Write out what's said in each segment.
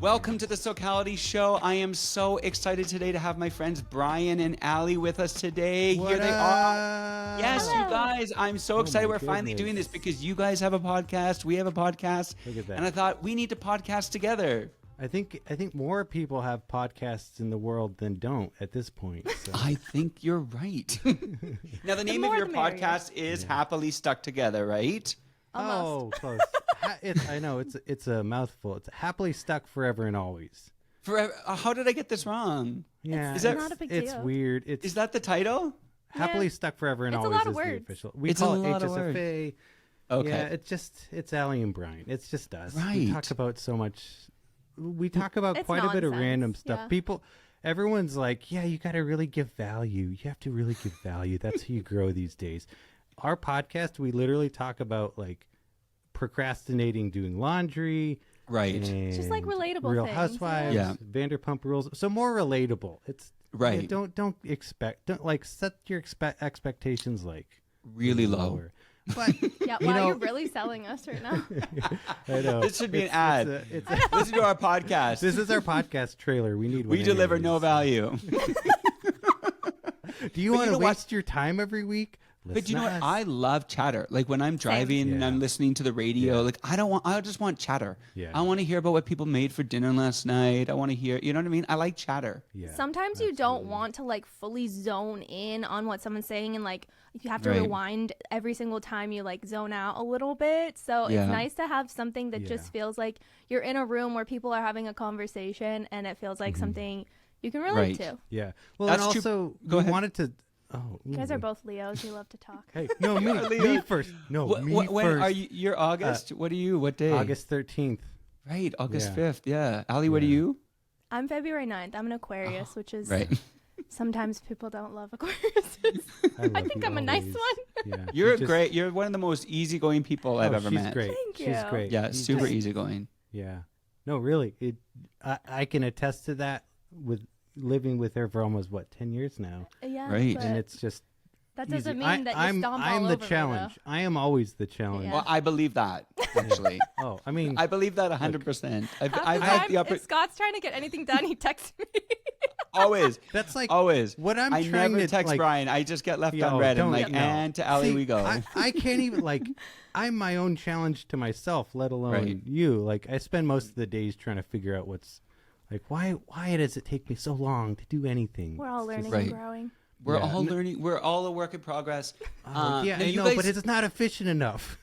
Welcome to the Socality Show. I am so excited today to have my friends Bryan and Ali with us today. What Here they up? are. Yes, Hello. you guys. I'm so excited. my We're finally doing this because you guys have a podcast. We have a podcast. Look at that. And I thought we need to podcast together. I think more people have podcasts in the world than don't at this point. So. I think you're right. Now, the name of more your the merrier. podcast is Happily Stuck Together, right? Oh, close. I know it's a mouthful. It's happily stuck forever and always. Forever. How did I get this wrong? Yeah, Is that- not a big it's deal. weird. It's Is that the title? happily stuck forever and It's a always lot of is the words. official. We It's call a it lot of words. HSFA. Okay. Yeah, it's Ali and Bryan. It's just us. We Right. talk about so much. We talk about It's quite a bit of nonsense, random stuff. yeah. Everyone's like, yeah, you got to really give value. You have to really give value. That's how you grow these days. Our podcast, we literally talk about like procrastinating doing laundry. Right. And just like relatable Real things, Housewives, yeah. Vanderpump Rules. So more relatable. It's Right. yeah, don't set your expectations like Really low. lower. But Yeah, you wow, know- you're really selling us right now. I know. This should be an It's ad. Listen to our podcast. This is our podcast trailer. We need. We one deliver anyways. no value. Do you But want you to know what? waste your time every week? But you know what? Listen to I us. love chatter. Like when I'm driving and Yeah. I'm listening to the radio, Yeah. like I just want chatter. Yeah. I want to hear about what people made for dinner last night. I want to hear, you know what I mean? I like chatter. Yeah, Sometimes you don't absolutely. want to like fully zone in on what someone's saying, and like you have to Right. rewind every single time you like zone out a little bit. So Yeah. it's nice to have something that Yeah. just feels like you're in a room where people are having a conversation, and it feels Mm-hmm. like something you can relate Right. to. Yeah. Well, That's and true. also Go we ahead. wanted to. Oh, You guys ooh. are both Leos. You love to talk. Hey, no, me Leo. first. No, me When first. are you? You're August. What are you? What day? August 13th. Right, August Yeah. 5th. Yeah. Ali, what are Yeah. you? I'm February 9th. I'm an Aquarius, which is Right. sometimes people don't love Aquarius. I, I love think you I'm a nice always. one. Yeah. You're just- great. You're one of the most easygoing people I've Oh, ever she's met. great. Thank She's you. great. Yeah, You super just- easygoing. Yeah. No, really. I can attest to that with living with her for almost 10 years now. Yeah, Right. but And it's just that easy. doesn't mean that you I'm stomp I'm all the over challenge. I am always the challenge. Yeah. Well, I believe that, actually. Oh, I mean, I believe that 100%. I've Me though. had Half the the upper... time, if Scott's trying to get anything done, he texts me. Always. that's like Always. what I'm I trying never to text like, Bryan. I just get left Yo, unread. I'm don't- like, no. and to Ali See, we go. I can't even like. I'm my own challenge to myself, let alone Right. you. Like I spend most of the days trying to figure out what's like. Why does it take me so long to do anything? We're all It's just- learning Right. and growing. We're Yeah. all learning. We're all a work in progress. Yeah, now I you know, guys- but it's not efficient enough.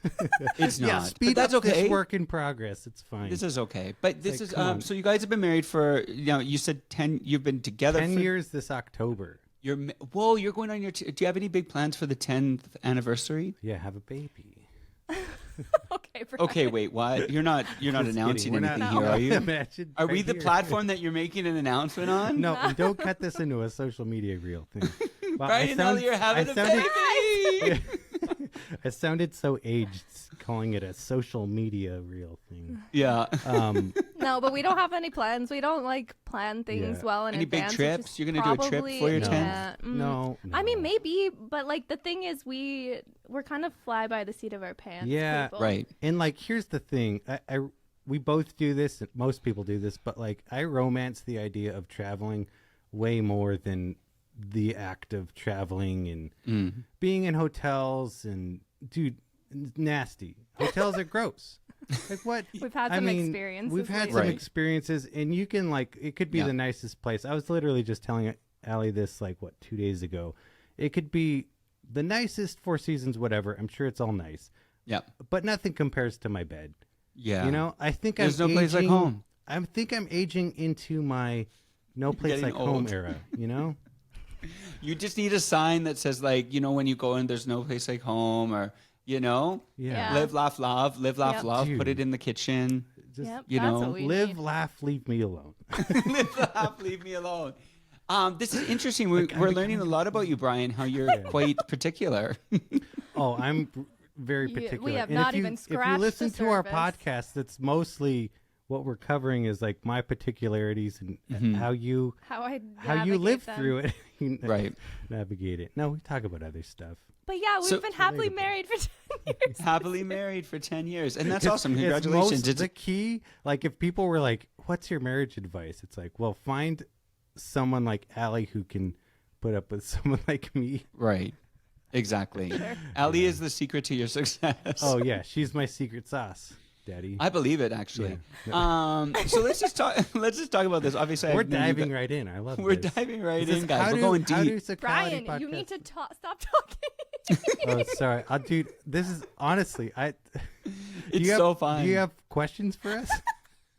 It's Yeah, not. speed But that's up okay. this work in progress. It's fine. This is okay. But this like, is come on. so you guys have been married for you said 10. You've been together 10 for years this October. Whoa, you're going on your. Do you have any big plans for the 10th anniversary? Yeah, have a baby. Okay, Brian. Okay, wait. What? You're not Just announcing kidding. We're anything not- here, are you? Imagine Are right we the here. platform that you're making an announcement on? No, and don't cut this into a social media reel thing. Wow, Bryan and Ali, you're having a baby. I sounded so aged calling it a social media reel thing. Yeah. No, but we don't have any plans. We don't like plan things Yeah. well in Any big advance. which trips? is You're gonna do a trip probably- for your No. 10th? Yeah, No, I mean, no. maybe, but like the thing is, we're kind of fly by the seat of our pants. Yeah. people. Right. And like, here's the thing. We both do this. And most people do this, but like, I romance the idea of traveling way more than the act of traveling and being in hotels. And dude, it's nasty. Hotels are gross. Like what? We've had I some mean, experiences. We've had lately. some Right. experiences, and you can like, it could be Yeah. the nicest place. I was literally just telling Ali this like 2 days ago. It could be the nicest Four Seasons, whatever. I'm sure it's all nice, Yeah. but nothing compares to my bed. Yeah. You know, I think There's I'm no place like aging- home. I think I'm aging into my no place getting like home old. era. You know? You just need a sign that says like, when you go in, there's no place like home, or Yeah. live, laugh, love, live, laugh, Yep. love. Put Dude. it in the kitchen. Just Yep, you that's know, what we live, need. laugh, leave me alone. Live, laugh, leave me alone. This is interesting. We're learning a lot about you, Bryan. How you're quite particular. Oh, I'm very You- we particular. have And not if you, even if you scratched listen the to our surface. podcast, that's mostly what we're covering is like my particularities and how you live them. through it, Right. navigate it. No, we talk about other stuff. But yeah, we've been happily married for 10 years. Happily married for 10 years. And that's It's- awesome. it's Congratulations. most- the key, like if people were like, what's your marriage advice? It's like, well, find someone like Ali who can put up with someone like me. Right. Exactly. Ali is the secret to your success. Oh yeah, she's my secret sauce, Daddy. I believe it, actually. So let's just talk about this. Obviously, We're I've known you diving guys- right in. I love We're this. diving right This in, is- guys. how We're do- going how do deep. Socality Bryan, you podcasts- need to stop talking. Oh, sorry. Dude, this is honestly, It's so fun. Do you have questions for us?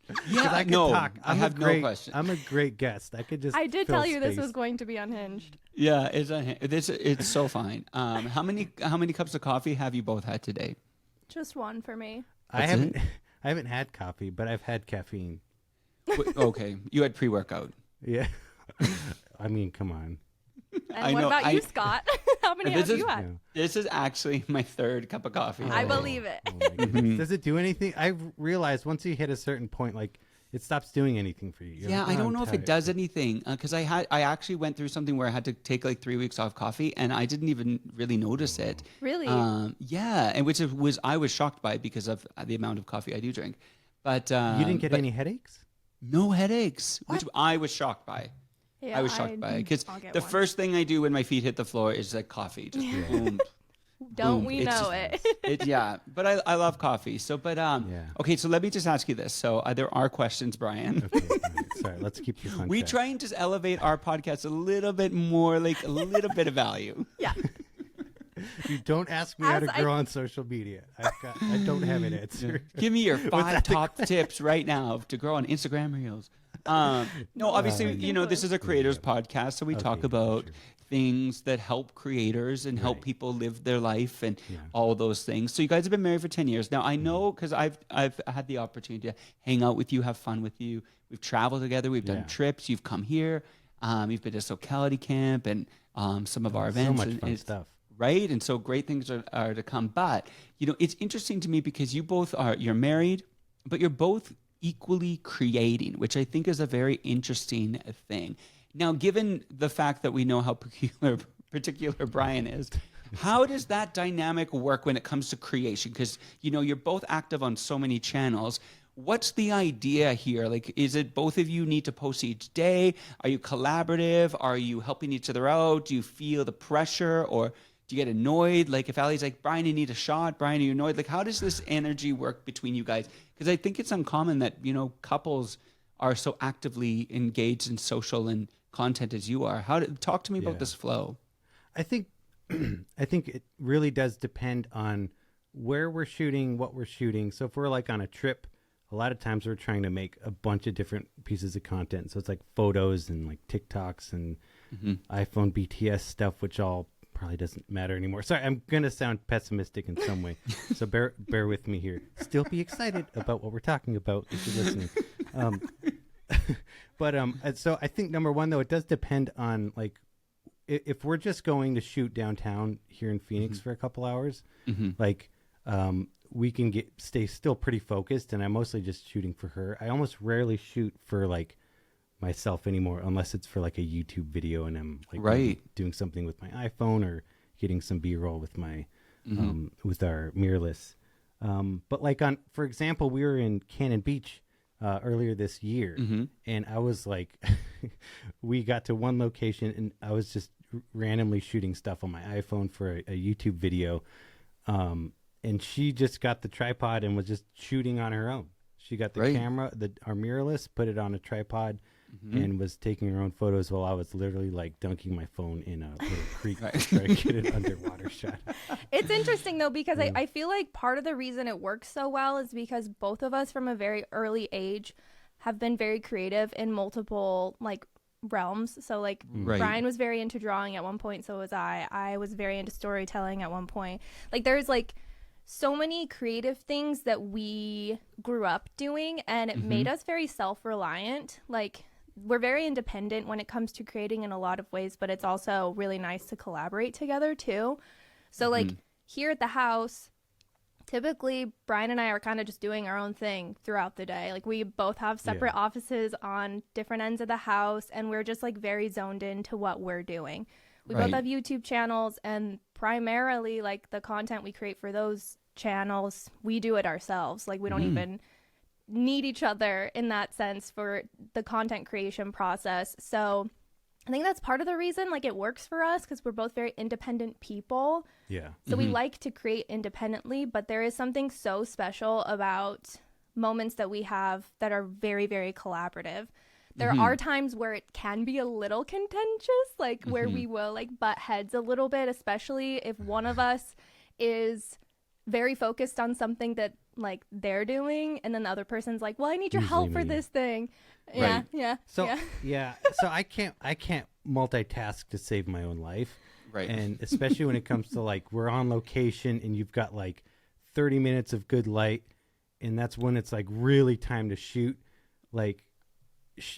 'Cause Yeah, I could no, talk. I have no question. I'm a great guest. I could just. I did fill tell you this space. was going to be unhinged. Yeah, it's so fine. How many cups of coffee have you both had today? Just one for me. I haven't had coffee, but I've had caffeine. Okay, you had pre-workout. Yeah. I mean, come on. And I what know, about you, Scott? How many have you had? Yeah. This is actually my third cup of coffee. I Oh, believe it. oh my goodness. Does it do anything? I've realized once you hit a certain point, like it stops doing anything for you. You're Yeah, like, I "Oh, don't I'm know if tired." it does anything because I actually went through something where I had to take like 3 weeks off coffee and I didn't even really notice it. Really? Yeah, and which I was shocked by because of the amount of coffee I do drink. But You didn't get but any headaches? no headaches, which I was shocked by. Yeah, I was shocked by it because I'll get the one. first thing I do when my feet hit the floor is like coffee, just boom. Don't boom. we It's know just- it? Yeah, but I love coffee. So, but Yeah. okay. So let me just ask you this. So there are questions, Bryan. Okay, all right. Sorry, let's keep this on We track. try and just elevate our podcast a little bit more, like a little bit of value. Yeah. You don't ask me how As to I- grow on social media. I don't have an answer. Give me your 5 top tips right now to grow on Instagram Reels. No, obviously, this is a creators podcast, so we talk Okay, about sure. things that help creators and help Right. people live their life and Yeah. all those things. So you guys have been married for 10 years. Now, I know because I've had the opportunity to hang out with you, have fun with you. We've traveled together. We've done Yeah. trips. You've come here. You've been to Socality Camp and some of our So events. much and fun it's- stuff. Right, and so great things are to come. But it's interesting to me because you're married, but you're both equally creating, which I think is a very interesting thing. Now, given the fact that we know how particular Bryan is, how does that dynamic work when it comes to creation? Because you're both active on so many channels. What's the idea here? Like, is it both of you need to post each day? Are you collaborative? Are you helping each other out? Do you feel the pressure, or do you get annoyed? Like if Ali's like, Bryan, you need a shot. Bryan, are you annoyed? Like, how does this energy work between you guys? Because I think it's uncommon that, couples are so actively engaged in social and content as you are. Talk to me about Yeah. this flow. I think it really does depend on where we're shooting, what we're shooting. So if we're like on a trip, a lot of times we're trying to make a bunch of different pieces of content. So it's like photos and like TikToks and iPhone BTS stuff, which all probably doesn't matter anymore. Sorry, I'm going to sound pessimistic in some way. So bear with me here. Still be excited about what we're talking about if you're listening. But so I think number one, though, it does depend on like if we're just going to shoot downtown here in Phoenix for a couple hours, like we can stay still pretty focused, and I'm mostly just shooting for her. I almost rarely shoot for like myself anymore unless it's for like a YouTube video and I'm like maybe doing something with my iPhone or getting some B-roll with my with our mirrorless. But like for example, we were in Cannon Beach earlier this year, and I was like, we got to one location and I was just randomly shooting stuff on my iPhone for a YouTube video. And she just got the tripod and was just shooting on her own. She got the camera, our mirrorless, put it on a tripod, and was taking her own photos while I was literally like dunking my phone in a little creek to try to get an underwater shot. It's interesting though, because I feel like part of the reason it works so well is because both of us from a very early age have been very creative in multiple like realms. So like Bryan was very into drawing at one point, so was I. I was very into storytelling at one point. Like there's like so many creative things that we grew up doing, and it made us very self-reliant. Like we're very independent when it comes to creating in a lot of ways, but it's also really nice to collaborate together too. So like here at the house, typically Bryan and I are kind of just doing our own thing throughout the day. Like we both have separate offices on different ends of the house, and we're just like very zoned into what we're doing. We both have YouTube channels, and primarily like the content we create for those channels, we do it ourselves. Like we don't even need each other in that sense for the content creation process. So I think that's part of the reason like it works for us, because we're both very independent people. Yeah. So we like to create independently, but there is something so special about moments that we have that are very, very collaborative. There are times where it can be a little contentious, like where we will like butt heads a little bit, especially if one of us is very focused on something that like they're doing, and then the other person's like, well, I need your help for this thing. Yeah. So so I can't multitask to save my own life. Right. And especially when it comes to like we're on location and you've got like 30 minutes of good light, and that's when it's like really time to shoot. Like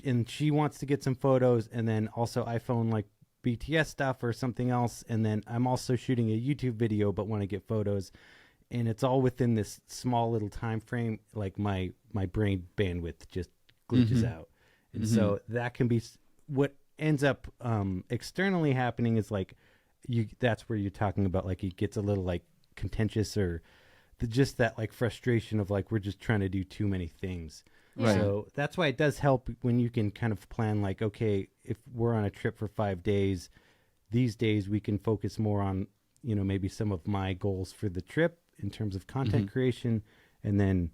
and she wants to get some photos, and then also I phone like BTS stuff or something else, and then I'm also shooting a YouTube video but want to get photos, and it's all within this small little time frame. Like my brain bandwidth just glitches out, and so that can be what ends up externally happening is like that's where you're talking about like it gets a little like contentious, or just that like frustration of like we're just trying to do too many things. Right. So that's why it does help when you can kind of plan like, okay, if we're on a trip for 5 days, these days we can focus more on, you know, maybe some of my goals for the trip in terms of content creation, and then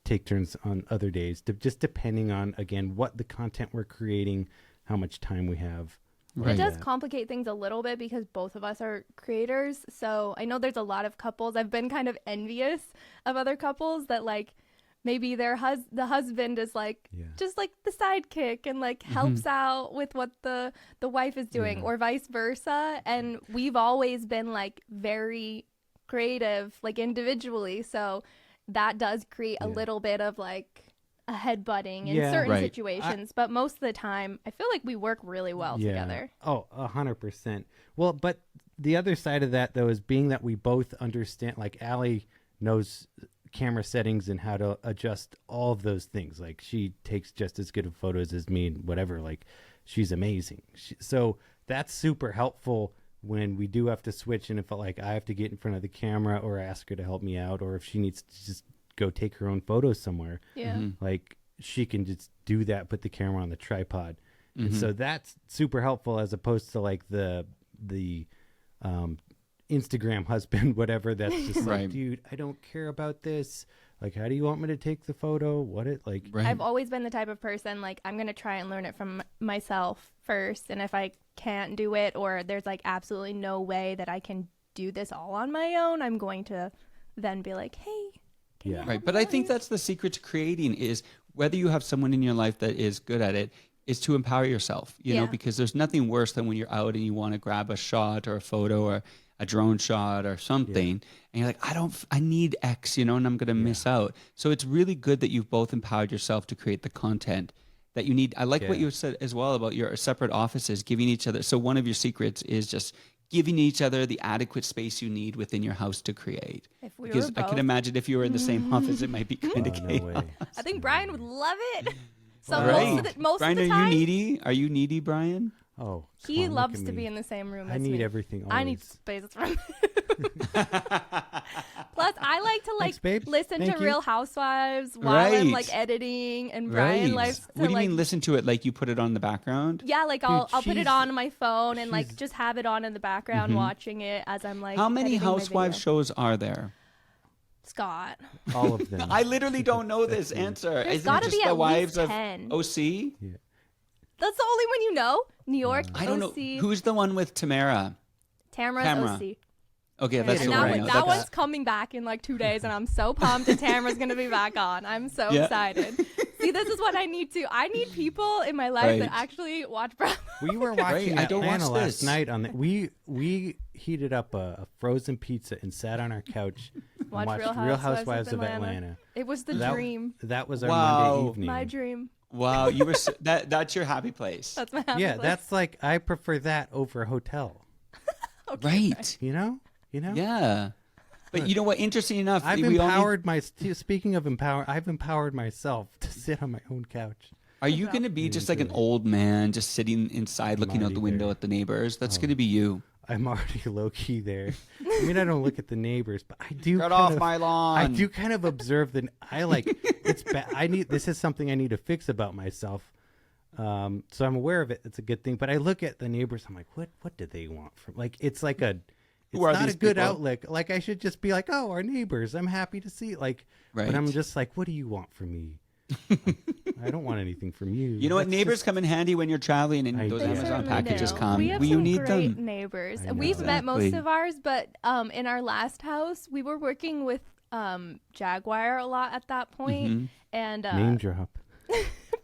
take turns on other days, just depending on, again, what the content we're creating, how much time we have. It does complicate things a little bit because both of us are creators. So I know there's a lot of couples. I've been kind of envious of other couples that like maybe the husband is like just like the sidekick and like helps out with what the wife is doing, or vice versa. And we've always been like very creative, like individually. So that does create a little bit of like a headbutting in certain situations. But most of the time, I feel like we work really well together. Oh, 100%. Well, but the other side of that, though, is being that we both understand, like Ali knows camera settings and how to adjust all of those things. Like she takes just as good of photos as me and whatever. Like she's amazing. So that's super helpful when we do have to switch, and if like I have to get in front of the camera or ask her to help me out, or if she needs to just go take her own photos somewhere, like she can just do that, put the camera on the tripod. And so that's super helpful, as opposed to like the Instagram husband, whatever, that's just like, dude, I don't care about this. Like, how do you want me to take the photo? What it like? I've always been the type of person like I'm gonna try and learn it from myself first, and if I can't do it, or there's like absolutely no way that I can do this all on my own, I'm going to then be like, hey, can you help me But I out think here? that's the secret to creating, is whether you have someone in your life that is good at it, is to empower yourself, you know, because there's nothing worse than when you're out and you want to grab a shot or a photo or a drone shot or something, and you're like, I need X, you know, and I'm going to miss out. So it's really good that you've both empowered yourself to create the content that you need. I like what you said as well about your separate offices, giving each other. So one of your secrets is just giving each other the adequate space you need within your house to create. If we Because were I can both. imagine if you were in the same office, it might be kind of No chaos. way. I think Bryan would love it. So Right. most Brian, of the are time, you needy? Are you needy, Brian? Oh, he come on, look loves at to me. be in the same room I as need me. everything always. I need space from Plus, I like to like Thanks, babes. listen Thank to you. Real Housewives while I'm Right. like editing, and Bryan likes to What do you like mean listen to it like you put it on the background? yeah, like I'll put it she's- on my phone and like she's- just have it on in the background watching it as I'm like How many editing my housewives video. shows are there? Scott. All of them. I literally don't know this answer. There's Isn't gotta it just be the at wives least of 10. OC? That's the only one you know? New York, I don't OC, know. Who's the one with Tamara? Tamara's Tamara. OC. Okay, that's And the now one I that know. that That's- one's coming back in like 2 days, and I'm so pumped, and Tamara's gonna be back on. I'm so Yeah. excited. See, this is what I need to. I need people in my life that Right. actually watch Bravo. We were watching I don't Atlanta watch last this. night on the. We heated up a frozen pizza and sat on our couch and Watch watched Real Real Housewives Housewives of of Atlanta. Atlanta. It was the That- dream. That was our Wow. Monday evening. My dream. Wow, you were that's your happy place. That's my happy Yeah, place. that's like I prefer that over a hotel. Right. You know. Yeah. But you know what? Interesting enough, I've we all need- empowered speaking of empower, I've empowered myself to sit on my own couch. Are you going to be just like an old man, just sitting inside, looking out the window at the neighbors? That's going to be you. I'm already low key there. I mean, I don't look at the neighbors, but I do. Get off my lawn. I do kind of observe that. I like it's bad. This is something I need to fix about myself. So I'm aware of it. It's a good thing. But I look at the neighbors. I'm like, what do they want from? Like, it's like a. It's not a good outlook. Like, I should just be like, oh, our neighbors. I'm happy to see. Like, but I'm just like, what do you want from me? I don't want anything from you. You know what? Neighbors come in handy when you're traveling and those Amazon packages come. We have you some need great them. neighbors. We've met most of ours, but in our last house, we were working with Jaguar a lot at that point. And name drop.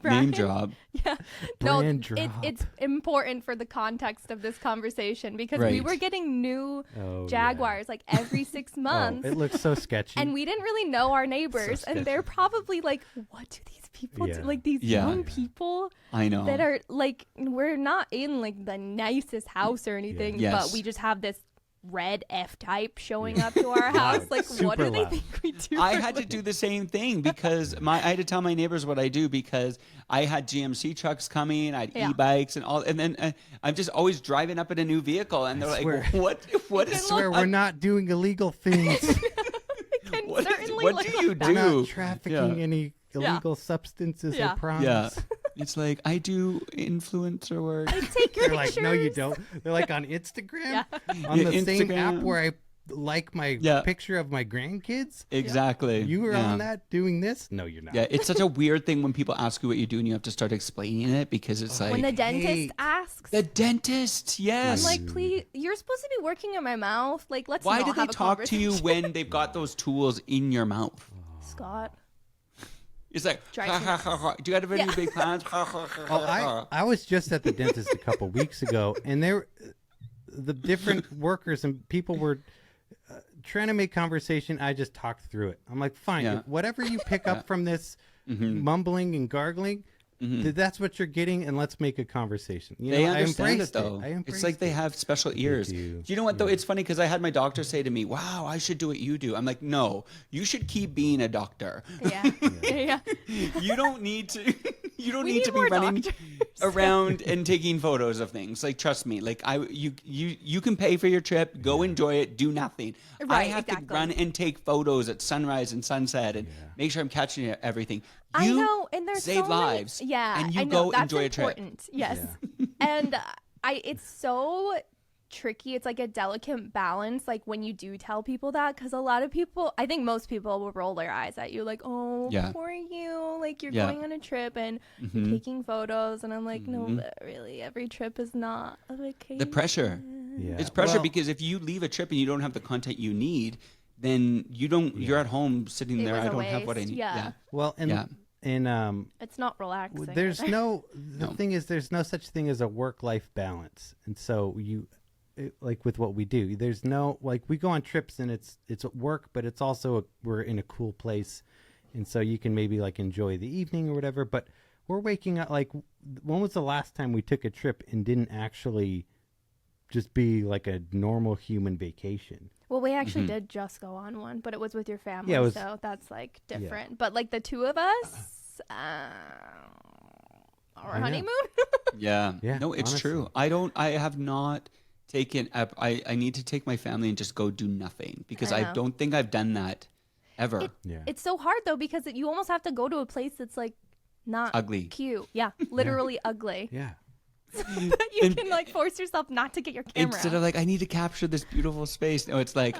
Name drop. Yeah. Brand drop. It's important for the context of this conversation because we were getting new Jaguars like every 6 months. It looks so sketchy. And we didn't really know our neighbors. And they're probably like, what do these people do? Like these young people I know that are like, we're not in like the nicest house or anything, but we just have this red F-type showing up to our house. Like, what do they think we do? I had to do the same thing because I had to tell my neighbors what I do because I had GMC trucks coming, I had e-bikes and all, and then I'm just always driving up in a new vehicle, and they're like, "What? What is?" I swear we're not doing illegal things. What do you do? We're not trafficking any illegal substances or products. Yeah. It's like, I do influencer work. I take your They're pictures. like, no, you don't. They're like on Instagram, on the same app where I like my picture of my grandkids. Exactly. You were on that doing this? No, you're not. Yeah, it's such a weird thing when people ask you what you do and you have to start explaining it because it's like. When the dentist asks. The dentist, yes. I'm like, please, you're supposed to be working in my mouth. Like, let's Why not do they have a talk to you conversation. when they've got those tools in your mouth? Scott. It's like, ha, ha, ha, ha. Do you have any big plans? Ha, ha, ha, ha. I was just at the dentist a couple weeks ago, and the different workers and people were trying to make conversation. I just talked through it. I'm like, fine, whatever you pick up from this mumbling and gargling, that's what you're getting, and let's make a conversation. You know, They understand it, though. I embraced It's like they have special ears. Do you know what, though? It's funny because I had my doctor say to me, wow, I should do what you do. I'm like, no, you should keep being a doctor. Yeah. You don't need to. You don't need to be more running doctors. around and taking photos of things. Like, trust me. Like, you can pay for your trip, go enjoy it, do nothing. I have to run and take photos at sunrise and sunset and make sure I'm catching everything. I know, and there's save so lives. Many, and you I know, go that's enjoy important. a trip. Yes, and it's so tricky. It's like a delicate balance. Like when you do tell people that, because a lot of people, I think most people will roll their eyes at you, like, "Oh, poor you! Like you're going on a trip and you're taking photos." And I'm like, "No, but really, every trip is not a vacation." The pressure. It's pressure because if you leave a trip and you don't have the content you need, then you don't. You're at home sitting there. I don't have what I need. Yeah. Well, and it's not relaxing. There's the thing is, there's no such thing as a work-life balance, and so like with what we do, there's no, like, we go on trips and it's work, but it's also we're in a cool place, and so you can maybe like enjoy the evening or whatever. But we're waking up, like, when was the last time we took a trip and didn't actually just be like a normal human vacation? Well, we actually did just go on one, but it was with your family, so that's like different. Yeah. But like the two of us, our honeymoon. Yeah. No, it's honestly. true. I have not taken up. I need to take my family and just go do nothing because I don't think I've done that ever. It's so hard though because you almost have to go to a place that's like not ugly, cute. Yeah, literally ugly. Yeah. You can like force yourself not to get your camera instead of like, I need to capture this beautiful space. No, it's like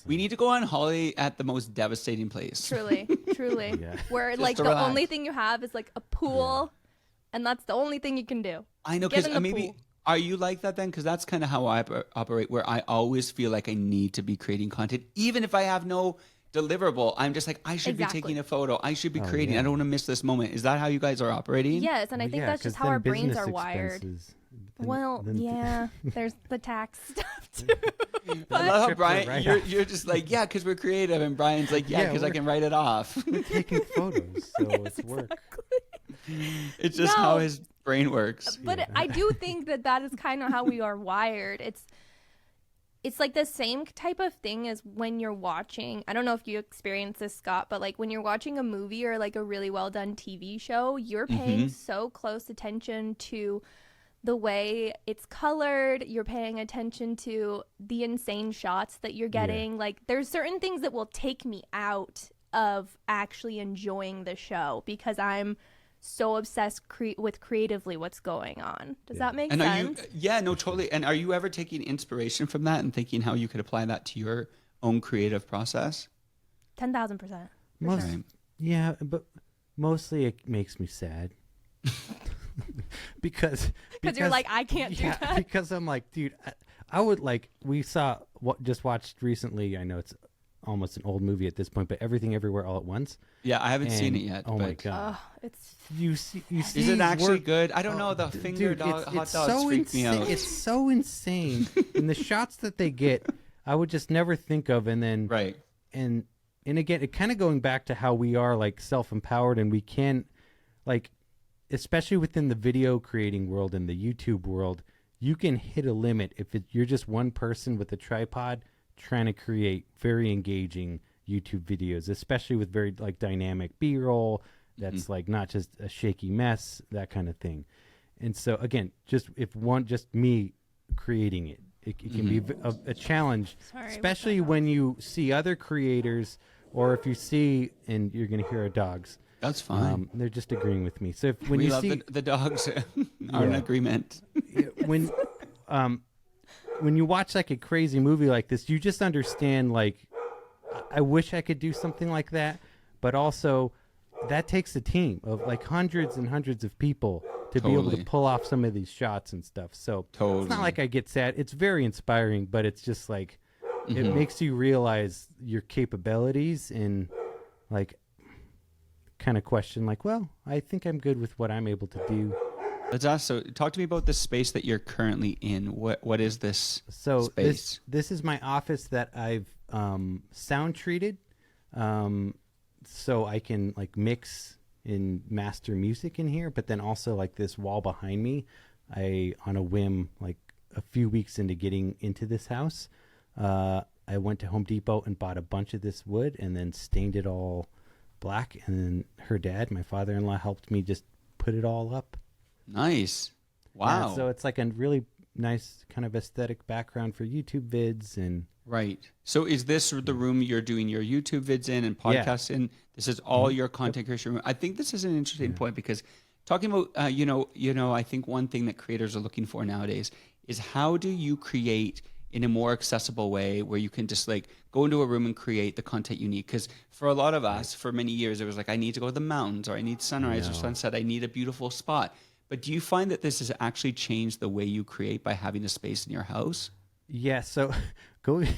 we need to go on holiday at the most devastating place. Truly. Where like the relax. only thing you have is like a pool, and that's the only thing you can do. I know, Get because in the maybe pool. are you like that then? Because that's kind of how I operate, where I always feel like I need to be creating content, even if I have no deliverable. I'm just like, I should be taking a photo. I should be creating. I don't want to miss this moment. Is that how you guys are operating? Yes, and I think that's just how our brains are wired. There's the tax stuff too. I love how Brian, you're just like, yeah, because we're creative, and Brian's like, yeah, because I can write it off. We're taking photos, so it's work. It's just how his brain works. But I do think that is kind of how we are wired. it's like the same type of thing as when you're watching, I don't know if you experience this, Scott, but like when you're watching a movie or like a really well done TV show, you're paying so close attention to the way it's colored, you're paying attention to the insane shots that you're getting. Like there's certain things that will take me out of actually enjoying the show because I'm so obsessed with creatively what's going on. Does that make sense? No, totally. And are you ever taking inspiration from that and thinking how you could apply that to your own creative process? 10,000%. Yeah, but mostly it makes me sad. because you're like, I can't do that. Because I'm like, dude, I would like, we saw what just watched recently. I know it's almost an old movie at this point, but Everything Everywhere All at Once. Yeah, I haven't seen it yet. Oh my god! You see, is it actually good? I don't know. The hot dogs so freak me out. It's so insane, and the shots that they get, I would just never think of. And then and again, it kind of going back to how we are like self-empowered, and we can, like, especially within the video creating world and the YouTube world, you can hit a limit if you're just one person with a tripod trying to create very engaging YouTube videos, especially with very like dynamic B-roll that's like not just a shaky mess, that kind of thing. And so again, just me creating it can be a challenge. Especially when you see other creators, or if you see, and you're going to hear our dogs. That's fine. They're just agreeing with me. So when we you love see the dogs are in agreement. When you watch like a crazy movie like this, you just understand, like, I wish I could do something like that, but also that takes a team of like hundreds and hundreds of people to be able to pull off some of these shots and stuff. So it's not like I get sad. It's very inspiring, but it's just like, it makes you realize your capabilities and like kind of question like, well, I think I'm good with what I'm able to do. Let's also talk to me about the space that you're currently in. What is this space? This is my office that I've sound treated, so I can like mix and master music in here. But then also like this wall behind me, I on a whim, like a few weeks into getting into this house, I went to Home Depot and bought a bunch of this wood and then stained it all black. And then her dad, my father-in-law, helped me just put it all up. Nice. Wow. Yeah, so it's like a really nice kind of aesthetic background for YouTube vids. And right. So is this the room you're doing your YouTube vids in and podcasts in? This is all your content creation room. I think this is an interesting point because talking about, I think one thing that creators are looking for nowadays is how do you create in a more accessible way where you can just like go into a room and create the content you need. Because for a lot of us, for many years, it was like, I need to go to the mountains, or I need sunrise or sunset. I need a beautiful spot. But do you find that this has actually changed the way you create by having a space in your house? Yeah. So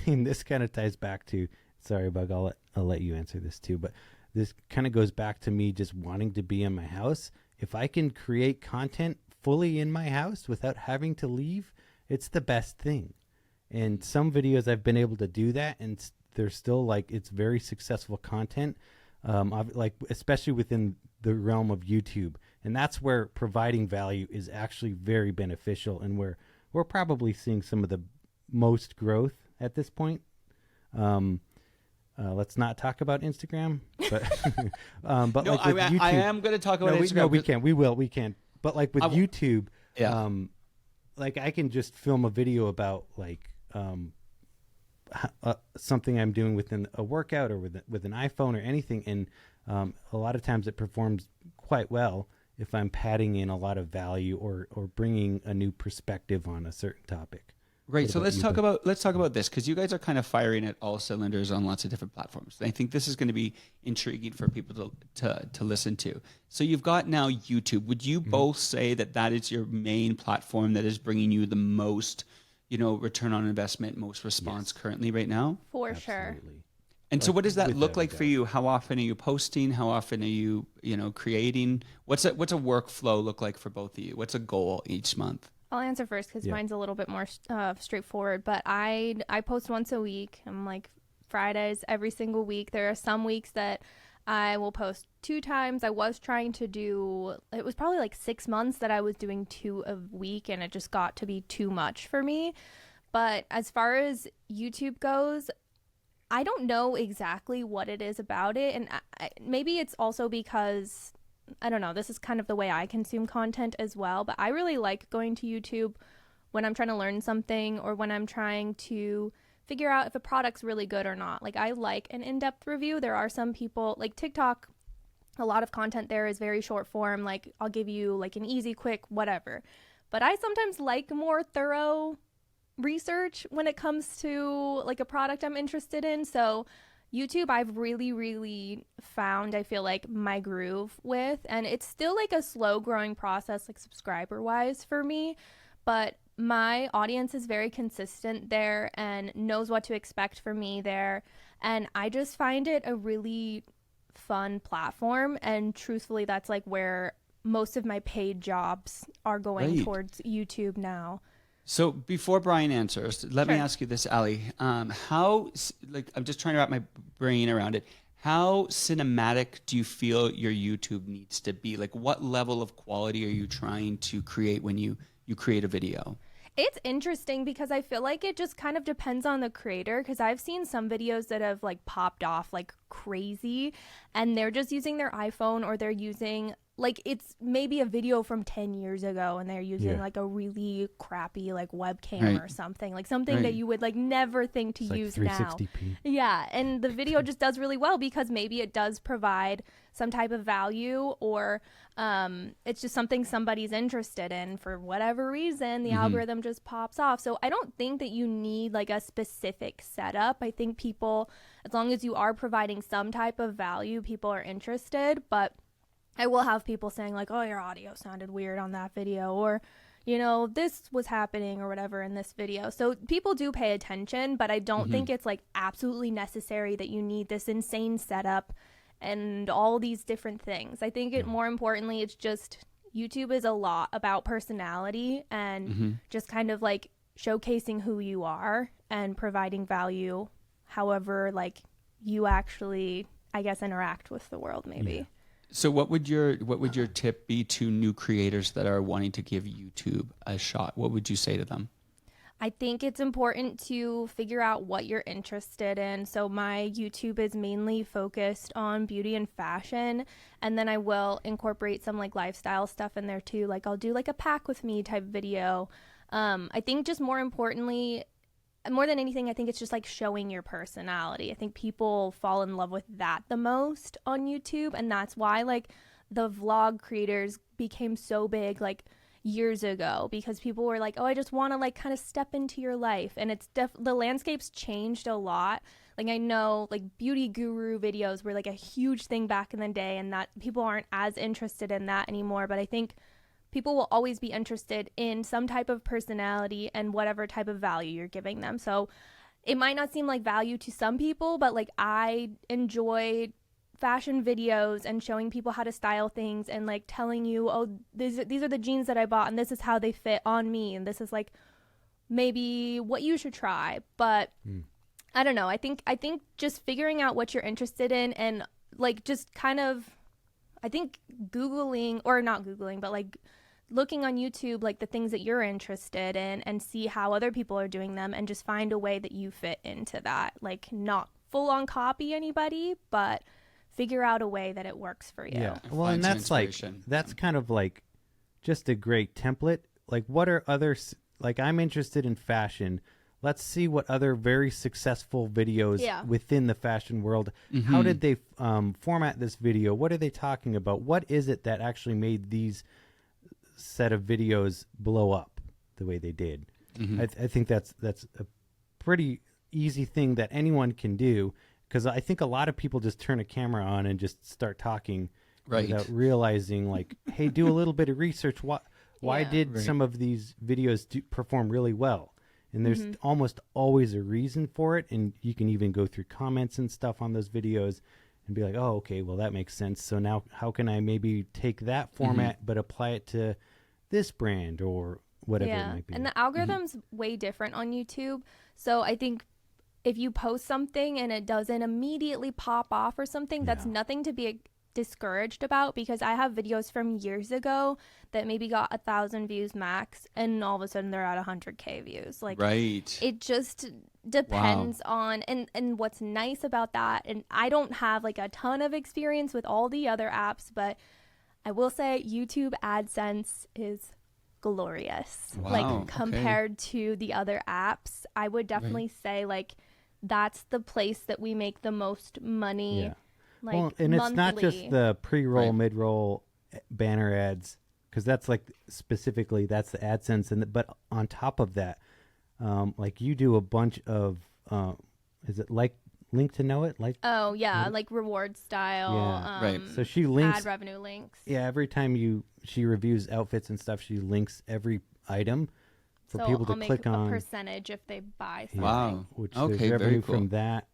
this kind of ties back to, sorry, Bug, I'll let you answer this too. But this kind of goes back to me just wanting to be in my house. If I can create content fully in my house without having to leave, it's the best thing. And some videos I've been able to do that, and they're still like, it's very successful content, like especially within the realm of YouTube. And that's where providing value is actually very beneficial, and where we're probably seeing some of the most growth at this point. Let's not talk about Instagram, but but no, like with YouTube, I am going to talk about Instagram. We can. But like with YouTube, like I can just film a video about like something I'm doing within a workout or with an iPhone or anything, and a lot of times it performs quite well if I'm padding in a lot of value or bringing a new perspective on a certain topic. Right. So let's talk about this, because you guys are kind of firing at all cylinders on lots of different platforms. And I think this is going to be intriguing for people to listen to. So you've got now YouTube. Would you both say that is your main platform that is bringing you the most, return on investment, most response currently right now? For sure. And so what does that look like for you? How often are you posting? How often are you, creating? What's a workflow look like for both of you? What's a goal each month? I'll answer first because mine's a little bit more straightforward. But I post once a week. I'm like Fridays every single week. There are some weeks that I will post 2 times. I was trying to do, it was probably like 6 months that I was doing 2 a week, and it just got to be too much for me. But as far as YouTube goes, I don't know exactly what it is about it. And maybe it's also because, I don't know, this is kind of the way I consume content as well. But I really like going to YouTube when I'm trying to learn something or when I'm trying to figure out if a product's really good or not. Like, I like an in-depth review. There are some people, like TikTok, a lot of content there is very short form. Like, I'll give you like an easy, quick, whatever. But I sometimes like more thorough research when it comes to like a product I'm interested in. So YouTube, I've really found, I feel like, my groove with, and it's still like a slow growing process, like subscriber wise for me, but my audience is very consistent there and knows what to expect from me there. And I just find it a really fun platform. And truthfully, that's like where most of my paid jobs are going towards YouTube now. So before Bryan answers, let me ask you this, Ali. How, like, I'm just trying to wrap my brain around it. How cinematic do you feel your YouTube needs to be? Like, what level of quality are you trying to create when you create a video? It's interesting because I feel like it just kind of depends on the creator, because I've seen some videos that have like popped off like crazy and they're just using their iPhone, or they're using like, it's maybe a video from 10 years ago and they're using like a really crappy like webcam or something, like something that you would like never think to use like now. 360p. Yeah, and the video just does really well because maybe it does provide some type of value, or it's just something somebody's interested in for whatever reason. The algorithm just pops off. So I don't think that you need like a specific setup. I think people, as long as you are providing some type of value, people are interested. But I will have people saying like, oh, your audio sounded weird on that video, or, you know, this was happening or whatever in this video. So people do pay attention, but I don't think it's like absolutely necessary that you need this insane setup and all these different things. I think it, more importantly, it's just, YouTube is a lot about personality and just kind of like showcasing who you are and providing value however like you actually, I guess, interact with the world maybe. Yeah. So what would your tip be to new creators that are wanting to give YouTube a shot? What would you say to them? I think it's important to figure out what you're interested in. So my YouTube is mainly focused on beauty and fashion, and then I will incorporate some like lifestyle stuff in there too. Like I'll do like a pack with me type video. I think just more importantly, more than anything, I think it's just like showing your personality. I think people fall in love with that the most on YouTube, and that's why like the vlog creators became so big like years ago, because people were like, oh, I just want to like kind of step into your life. And it's the landscape's changed a lot. Like I know like beauty guru videos were like a huge thing back in the day, and that people aren't as interested in that anymore. But I think people will always be interested in some type of personality and whatever type of value you're giving them. So it might not seem like value to some people, but like I enjoy fashion videos and showing people how to style things and like telling you, oh, these are the jeans that I bought and this is how they fit on me, and this is like maybe what you should try. But I don't know. I think just figuring out what you're interested in and like just kind of, I think Googling, or not Googling, but like looking on YouTube, like the things that you're interested in, and see how other people are doing them, and just find a way that you fit into that. Like not full on copy anybody, but figure out a way that it works for you. Yeah. Well, and that's like, that's kind of like just a great template. Like what are others, like I'm interested in fashion. Let's see what other very successful videos within the fashion world, how did they format this video? What are they talking about? What is it that actually made these set of videos blow up the way they did? I think that's a pretty easy thing that anyone can do, because I think a lot of people just turn a camera on and just start talking without realizing, like, hey, do a little bit of research. Why did some of these videos perform really well? And there's almost always a reason for it. And you can even go through comments and stuff on those videos and be like, oh, okay, well, that makes sense. So now how can I maybe take that format but apply it to this brand or whatever it might be? And the algorithm's way different on YouTube. So I think if you post something and it doesn't immediately pop off or something, that's nothing to be discouraged about, because I have videos from years ago that maybe got 1,000 views max, and all of a sudden they're at 100K views. Like, right. it just depends on, and what's nice about that, and I don't have like a ton of experience with all the other apps, but I will say YouTube AdSense is glorious. Wow, like compared to the other apps, I would definitely say like that's the place that we make the most money. Yeah. Like, well, and monthly. It's not just the pre-roll, Right. mid-roll banner ads, because that's like specifically that's the AdSense, but on top of that, like you do a bunch of, is it like Link to Know It? Like Oh yeah, like reward style. Yeah. Right. so she links. Ad revenue links. Yeah, every time she reviews outfits and stuff, she links every item for So people to I'll make click a on. percentage if they buy something. Wow. Which Okay, there's very revenue cool. from that.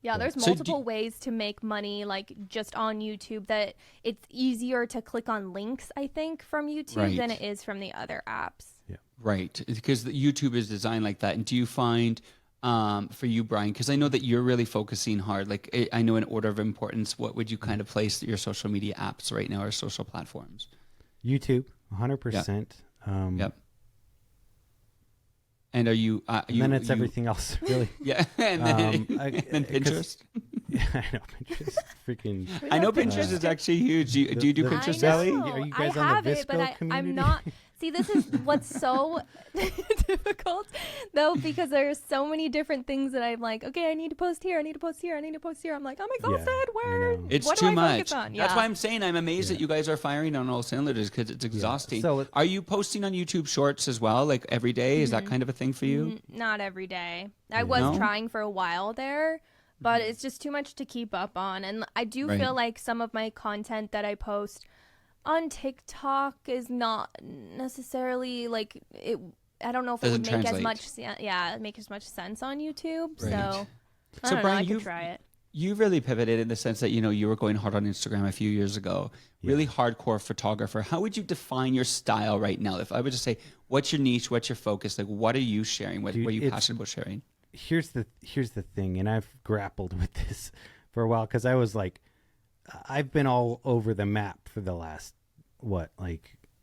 Yeah, there's So multiple ways to make money, like just on YouTube, that it's easier to click on links, I think, from YouTube than Right. it is from the other apps. Right, because the YouTube is designed like that. And do you find, for you, Bryan, because I know that you're really focusing hard, like I know in order of importance, what would you kind of place your social media apps right now or social platforms? YouTube, 100%. Yep. And are you? And then it's everything else, really. Yeah, and then, and then 'cause- Pinterest. Yeah, I know Pinterest. Freaking. I know love Pinterest is actually huge. Do you do The- Pinterest, I Ellie? know. Are you I guys on the have it, but Visco community? I'm not. See, this is what's so difficult, though, because there's so many different things that I'm like, okay, I need to post here, I need to post here, I need to post here. I'm like, I'm exhausted. I Where? know. It's what too do I much. focus on? That's Yeah. why I'm saying I'm amazed that you guys are firing on all cylinders because it's exhausting. So are you posting on YouTube Shorts as well, like every day? Is that kind of a thing for you? Not every day. I was No? trying for a while there, but it's just too much to keep up on. And I do Right. feel like some of my content that I post on TikTok is not necessarily like it. I don't know if Doesn't it would make translate. as much, make as much sense on YouTube. Right. So I So, don't know. Bryan, I could you've- try it. You really pivoted in the sense that, you were going hard on Instagram a few years ago, really hardcore photographer. How would you define your style right now? If I would just say, what's your niche? What's your focus? Like, what are you sharing? What Dude, are you it's- passionate about sharing? Here's the thing, and I've grappled with this for a while because I was like, I've been all over the map for the last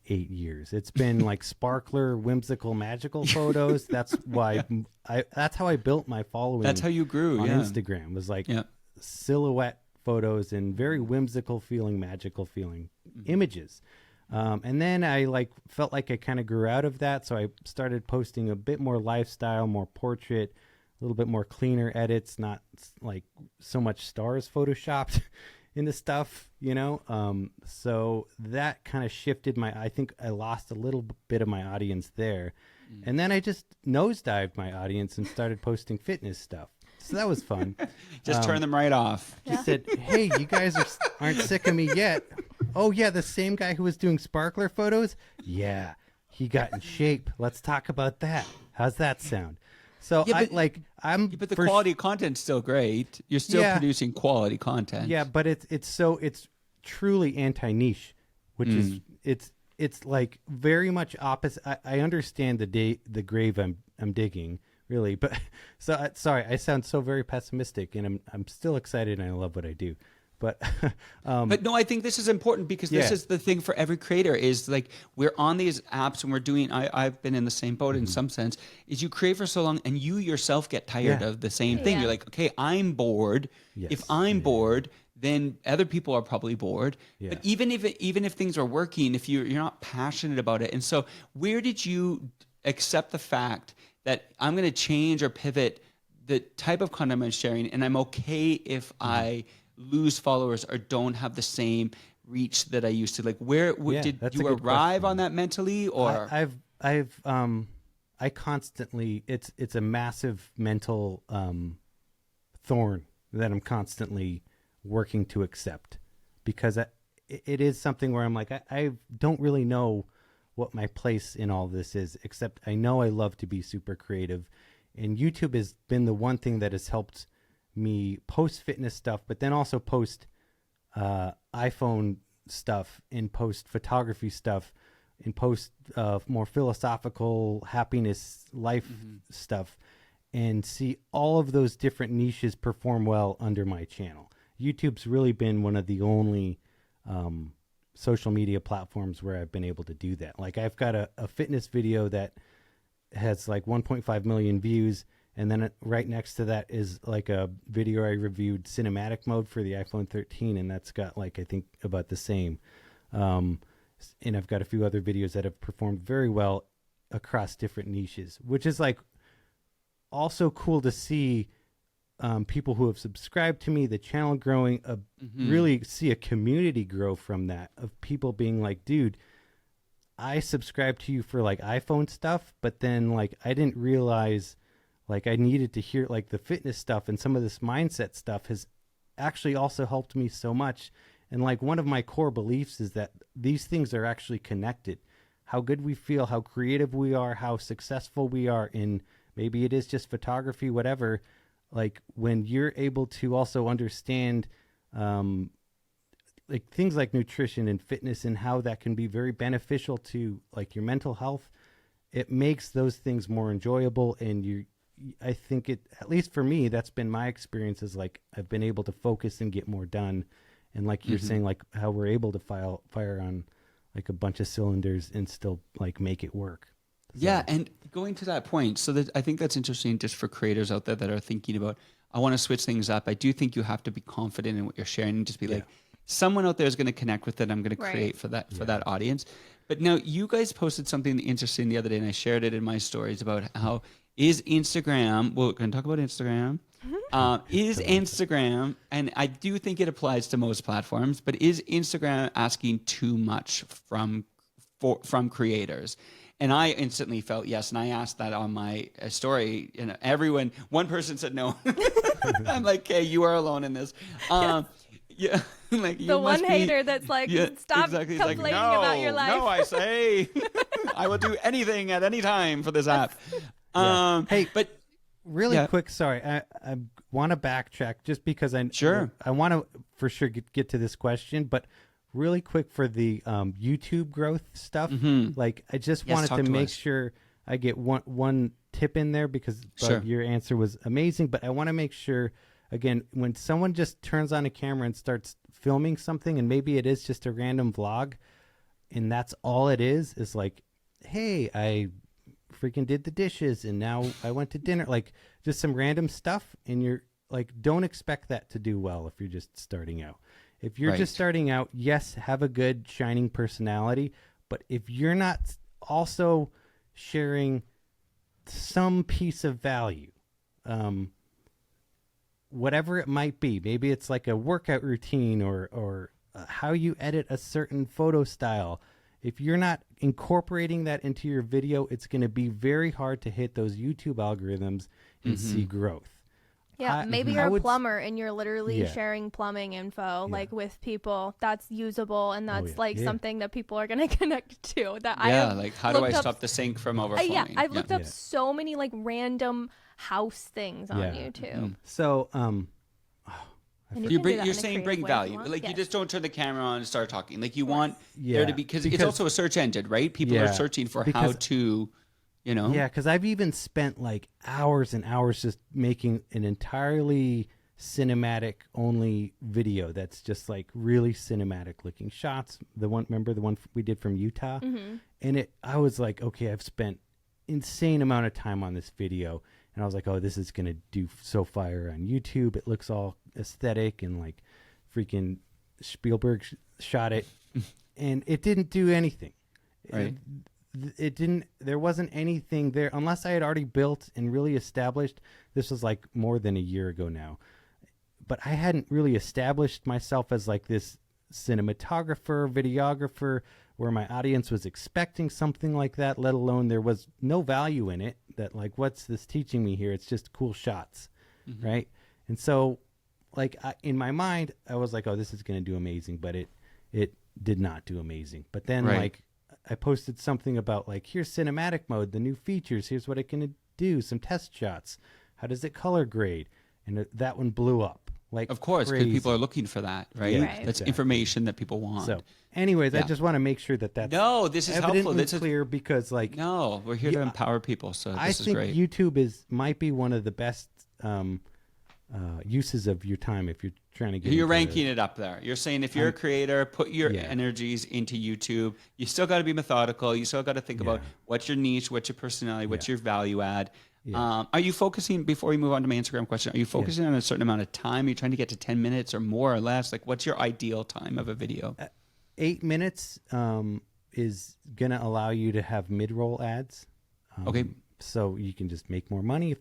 8 years. It's been like sparkler, whimsical, magical photos. That's why that's how I built my following. That's how you grew, on yeah. Instagram. Was like Yeah. silhouette photos and very whimsical feeling, magical feeling images. And then I felt like I kind of grew out of that, so I started posting a bit more lifestyle, more portrait, a little bit more cleaner edits, not like so much stars photoshopped into stuff, so that kind of shifted I think I lost a little bit of my audience there. And then I just nosedived my audience and started posting fitness stuff. So that was fun. Just turn them right off. Just said, hey, you guys aren't sick of me yet. Oh, yeah, the same guy who was doing sparkler photos? Yeah, he got in shape. Let's talk about that. How's that sound? So Yeah, I'm But the quality of content's still great. You're still Yeah. producing quality content. Yeah, but it's truly anti-niche, which is it's like very much opposite. I understand the grave I'm digging, really, but sorry, I sound so very pessimistic, and I'm still excited and I love what I do. But But no, I think this is important because this Yeah. is the thing for every creator is like we're on these apps and we're doing, I've been in the same boat in some sense, is you create for so long and you yourself get tired Yeah. of the same thing. Yeah. You're like, okay, I'm bored. Yes. If I'm bored, then other people are probably bored. Yeah. But even if things are working, if you're not passionate about it. And so where did you accept the fact that I'm going to change or pivot the type of content I'm sharing and I'm okay if I lose followers or don't have the same reach that I used to? Like where Yeah, did that's you a good arrive question. on that mentally or I constantly it's a massive mental thorn that I'm constantly working to accept because it is something where I'm like I don't really know what my place in all this is, except I know I love to be super creative, and YouTube has been the one thing that has helped me post fitness stuff, but then also post iPhone stuff and post photography stuff and post more philosophical happiness life stuff, and see all of those different niches perform well under my channel. YouTube's really been one of the only social media platforms where I've been able to do that. Like I've got a fitness video that has like 1.5 million views, and then right next to that is like a video I reviewed cinematic mode for the iPhone 13, and that's got like I think about the same. And I've got a few other videos that have performed very well across different niches, which is like also cool to see. People who have subscribed to me, the channel growing, really see a community grow from that, of people being like, dude, I subscribed to you for like iPhone stuff, but then like I didn't realize like I needed to hear like the fitness stuff, and some of this mindset stuff has actually also helped me so much. And like one of my core beliefs is that these things are actually connected. How good we feel, how creative we are, how successful we are in, maybe it is just photography, whatever. Like when you're able to also understand like things like nutrition and fitness and how that can be very beneficial to like your mental health, it makes those things more enjoyable. And I think it, at least for me, that's been my experience, is like I've been able to focus and get more done. And like you're saying, like how we're able to fire on like a bunch of cylinders and still like make it work. So. Yeah, and going to that point, so that I think that's interesting just for creators out there that are thinking about, I want to switch things up. I do think you have to be confident in what you're sharing and just be like, someone out there is going to connect with it. I'm going to create for that audience. But now you guys posted something interesting the other day, and I shared it in my stories about how is Instagram, well, we're going to talk about Instagram. Is Instagram, and I do think it applies to most platforms, but is Instagram asking too much from creators? And I instantly felt yes, and I asked that on my story, and one person said no. I'm like, okay, you are alone in this. Yeah, like the one hater that's like, stop exactly. complaining like, no, about your life. No, I say, I will do anything at any time for this app. Hey, but really quick, sorry, I want to backtrack just because I want to for sure get to this question, but really quick for the YouTube growth stuff, like I just wanted to make sure I get one tip in there, because your answer was amazing, but I want to make sure, again, when someone just turns on a camera and starts filming something, and maybe it is just a random vlog, and that's all it is like, hey, I freaking did the dishes, and now I went to dinner, like just some random stuff, and you're like, don't expect that to do well if you're just starting out. If you're just starting out, yes, have a good shining personality, but if you're not also sharing some piece of value, whatever it might be, maybe it's like a workout routine or how you edit a certain photo style. If you're not incorporating that into your video, it's going to be very hard to hit those YouTube algorithms and see growth. Yeah, maybe you're a plumber and you're literally sharing plumbing info like with people. That's usable, and that's something that people are going to connect to. Like how do I stop the sink from overflowing? I've looked up so many like random house things on YouTube. So, you're saying bring value. Like you just don't turn the camera on and start talking. Like you want there to be, because it's also a search engine, right? People are searching for how to. Yeah, because I've even spent like hours and hours just making an entirely cinematic only video that's just like really cinematic looking shots. Remember the one we did from Utah? And I was like, okay, I've spent insane amount of time on this video, and I was like, oh, this is gonna do so fire on YouTube. It looks all aesthetic, and like freaking Spielberg shot it, and it didn't do anything. Right. It didn't, there wasn't anything there unless I had already built and really established. This was like more than a year ago now, but I hadn't really established myself as like this cinematographer, videographer, where my audience was expecting something like that, let alone there was no value in it. That like, what's this teaching me here? It's just cool shots. Right. And so like in my mind, I was like, oh, this is going to do amazing, but it did not do amazing. But then like, I posted something about like, here's cinematic mode, the new features, here's what it can do, some test shots, how does it color grade, and that one blew up. Like, of course, because people are looking for that, right? That's information that people want. So, anyways, I just want to make sure that that's this is helpful. This is clear, because like we're here to empower people. So I think great. YouTube might be one of the best uses of your time if you're trying to get You're into ranking it up there. You're saying if you're a creator, put your Yeah. energies into YouTube. You still got to be methodical. You still got to think about Yeah. what's your niche, what's your personality, what's Yeah. your value add. Yeah. Are you focusing, before we move on to my Instagram question, are you focusing on a certain amount of time? Are you trying to get to 10 minutes or more or less? Like, what's your ideal time of a video? 8 minutes is going to allow you to have mid-roll ads. Okay. So you can just make more money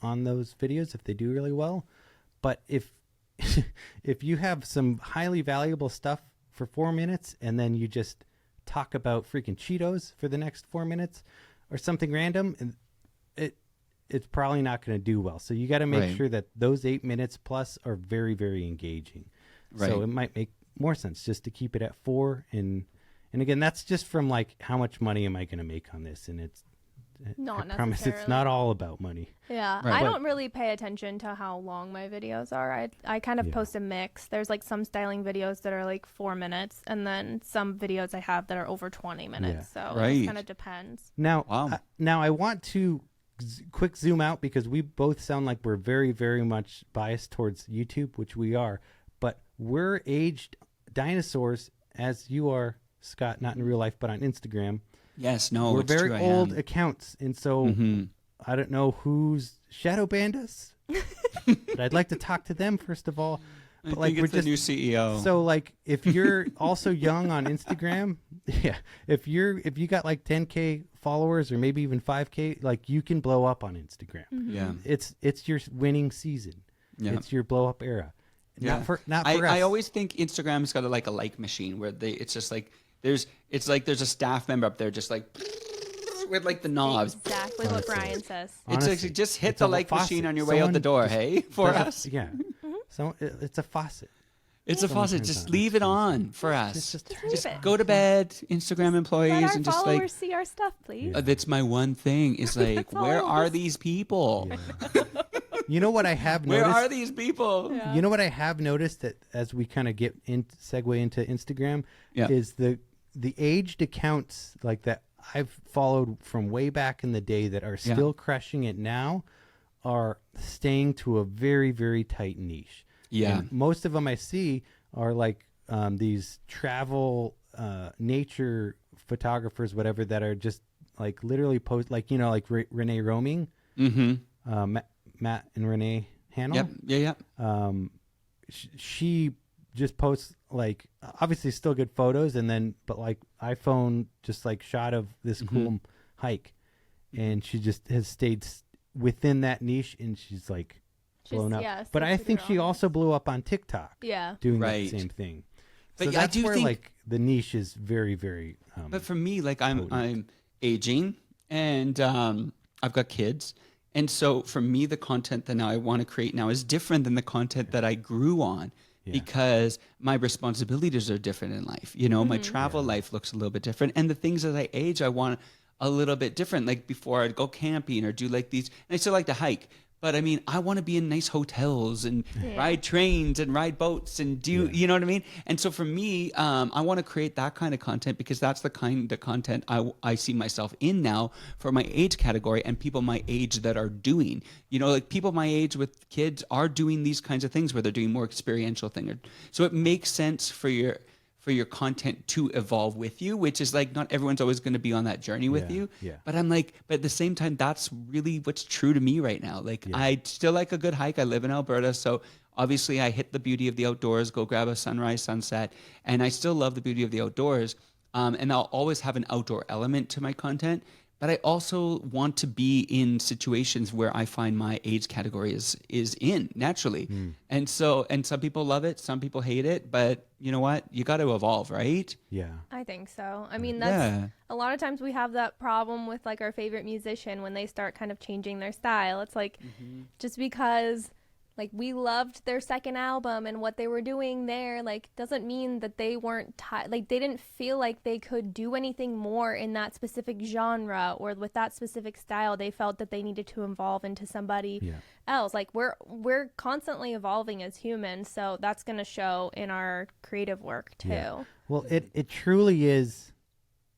on those videos if they do really well. But if if you have some highly valuable stuff for 4 minutes and then you just talk about freaking Cheetos for the next 4 minutes or something random, and it's probably not going to do well. So you got to make Right. sure that those 8 minutes plus are very, very engaging. Right. So it might make more sense just to keep it at 4. And again, that's just from like, how much money am I going to make on this? And Not I promise it's necessarily. not all about money. Yeah, Right. I But- don't really pay attention to how long my videos are. I kind of Yeah. post a mix. There's like some styling videos that are like 4 minutes, and then some videos I have that are over 20 minutes. So it Right. just kind of depends. Now, Wow. I want to quick zoom out because we both sound like we're very, very much biased towards YouTube, which we are. But we're aged dinosaurs, as you are, Scott, not in real life, but on Instagram. Yes, no, we're it's very true, I old am. accounts, and so Mhm. I don't know who's shadow banned us. But I'd like to talk to them first of all. I But like think we're it's the just new CEO. so like if you're also young on Instagram, yeah, if you got like 10K followers or maybe even 5K, like you can blow up on Instagram. yeah. It's your winning season. Yeah. It's your blow up era. Yeah. Not for us. I always think Instagram's got a like machine where it's just like there's a staff member up there just like with like the knobs. Exactly what Bryan says. It's Honestly, like just hit it's the a like faucet. machine on your way out the Someone door, just hey, for does a- us. Yeah. So it's a faucet. It's a Someone faucet. turns Just on. leave it on for us. It's just Leave it. Go to bed, Instagram Let employees, our and just followers like see our stuff, please. that's my one thing. Is like, That's all where I are want. these people? You know what I have Where noticed? are these people? Yeah. You know what I have noticed that as we kind of segue into Instagram Yeah. is the aged accounts like that I've followed from way back in the day that are Yeah. still crushing it now are staying to a very, very tight niche. Yeah. And most of them I see are like these travel nature photographers, whatever, that are just like literally post like, you know, like Renee Roaming, Mm-hmm. Matt and Renee Hannell. Yep. Yeah. Yeah. She just posts like obviously still good photos and then but like iPhone just like shot of this cool hike, and she just has stayed within that niche, and she's like blown up. yeah, But I sticks to think her she own. also blew up on TikTok Yeah. doing Right. that same thing. But So I that's do where think- like the niche is very, very But for me, like I'm potent. aging, and I've got kids, and so for me, the content that now I want to create now is different than the content that I grew on. Yeah. Because my responsibilities are different in life. You know, my travel life looks a little bit different. And the things as I age, I want a little bit different. Like before I'd go camping or do like these, and I still like to hike. But I mean, I want to be in nice hotels and ride trains and ride boats and do, you know what I mean? And so for me, I want to create that kind of content because that's the kind of content I see myself in now for my age category and people my age that are doing. You know, like people my age with kids are doing these kinds of things where they're doing more experiential things. So it makes sense for your content to evolve with you, which is like not everyone's always going to be on that journey with Yeah, you. yeah. But I'm like, but at the same time, that's really what's true to me right now. Like I still like a good hike. I live in Alberta, so obviously I hit the beauty of the outdoors, go grab a sunrise, sunset, and I still love the beauty of the outdoors. And I'll always have an outdoor element to my content. But I also want to be in situations where I find my age category is in naturally. And so, and some people love it, some people hate it, but you know what? You got to evolve, right? yeah. I think so. I mean, that's Yeah. a lot of times we have that problem with like our favorite musician when they start kind of changing their style. It's like just because like we loved their second album and what they were doing there, like doesn't mean that they weren't like they didn't feel like they could do anything more in that specific genre or with that specific style. They felt that they needed to evolve into somebody else. Like we're constantly evolving as humans, so that's going to show in our creative work too. Yeah. Well, it truly is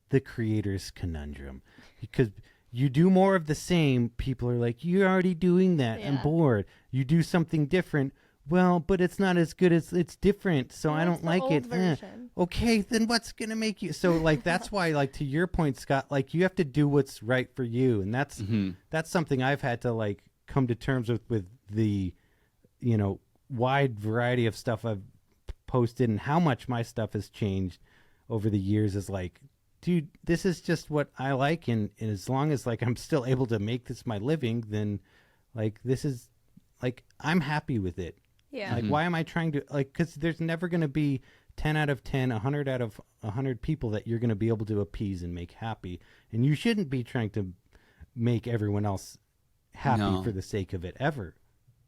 the creator's conundrum, because You do more of the same, people are like, you're already doing that. I'm bored. You do something different. Well, but it's not as good as it's different, so I don't like it. Okay, then what's going to make you? So like, that's why, like, to your point, Scott, like, you have to do what's right for you. And that's something I've had to like come to terms with the, you know, wide variety of stuff I've posted and how much my stuff has changed over the years is like, dude, this is just what I like. And as long as like I'm still able to make this my living, then like, this is like, I'm happy with it. Yeah. Like, why am I trying to, like, because there's never going to be 10 out of 10, 100 out of 100 people that you're going to be able to appease and make happy. And you shouldn't be trying to make everyone else happy for the sake of it ever.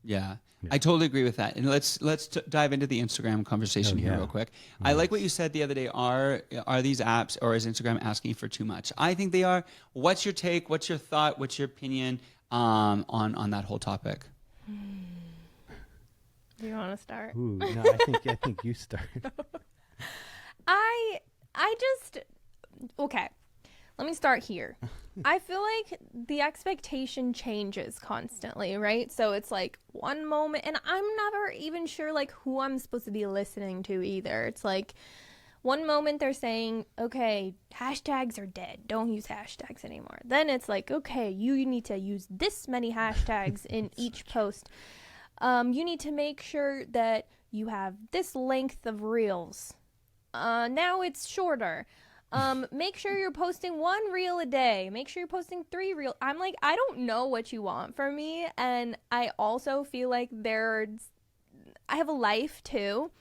Yeah. I totally agree with that. And let's dive into the Instagram conversation here real quick. Nice. I like what you said the other day. Are these apps, or is Instagram asking for too much? I think they are. What's your take? What's your thought? What's your opinion on that whole topic? Do you want to start? Ooh, no, I think you start. I just okay. Let me start here. I feel like the expectation changes constantly, right? So it's like one moment, and I'm never even sure like who I'm supposed to be listening to either. It's like one moment they're saying, okay, hashtags are dead. Don't use hashtags anymore. Then it's like, okay, you need to use this many hashtags in each post. You need to make sure that you have this length of reels. Now it's shorter. Make sure you're posting 1 reel a day. Make sure you're posting 3 reels. I'm like, I don't know what you want from me. And I also feel like I have a life too.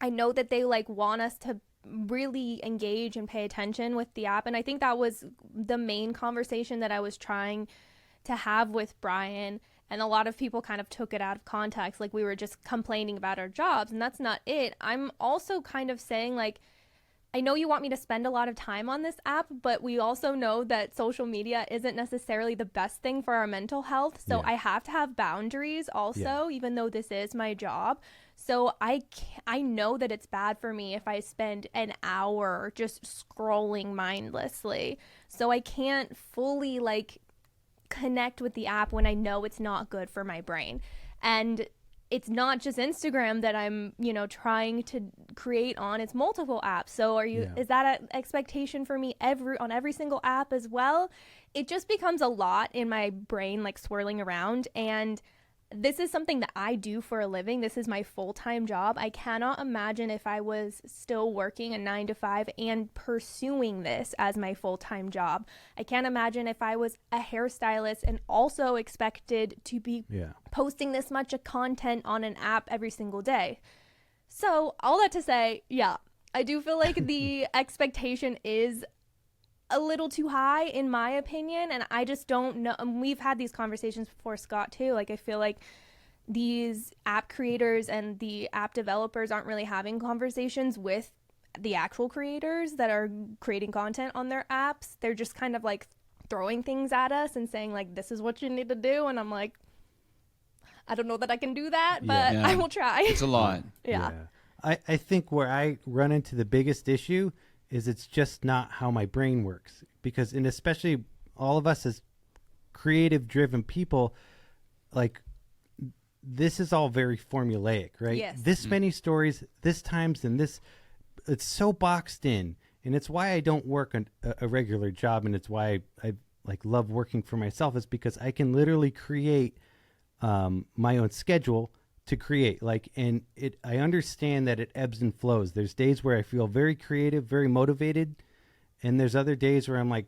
I know that they like want us to really engage and pay attention with the app. And I think that was the main conversation that I was trying to have with Bryan. And a lot of people kind of took it out of context. Like we were just complaining about our jobs, and that's not it. I'm also kind of saying like, I know you want me to spend a lot of time on this app, but we also know that social media isn't necessarily the best thing for our mental health. So I have to have boundaries also, even though this is my job. So I know that it's bad for me if I spend an hour just scrolling mindlessly. So I can't fully like connect with the app when I know it's not good for my brain. And it's not just Instagram that I'm, trying to create on. It's multiple apps. So is that an expectation for me on every single app as well? It just becomes a lot in my brain, like swirling around. And this is something that I do for a living. This is my full-time job. I cannot imagine if I was still working a 9-to-5 and pursuing this as my full-time job. I can't imagine if I was a hairstylist and also expected to be posting this much of content on an app every single day. So all that to say, I do feel like the expectation is a little too high in my opinion, and I just don't know. And we've had these conversations before, Scott, too. Like I feel like these app creators and the app developers aren't really having conversations with the actual creators that are creating content on their apps. They're just kind of like throwing things at us and saying like, this is what you need to do, and I'm like, I don't know that I can do that, but I will try. It's a lot. I think where I run into the biggest issue is it's just not how my brain works, because, and especially all of us as creative driven people, like this is all very formulaic, right? Yes. This many stories, this times, and this, it's so boxed in. And it's why I don't work a regular job. And it's why I like love working for myself, is because I can literally create my own schedule to create, like, and I understand that it ebbs and flows. There's days where I feel very creative, very motivated, and there's other days where I'm like,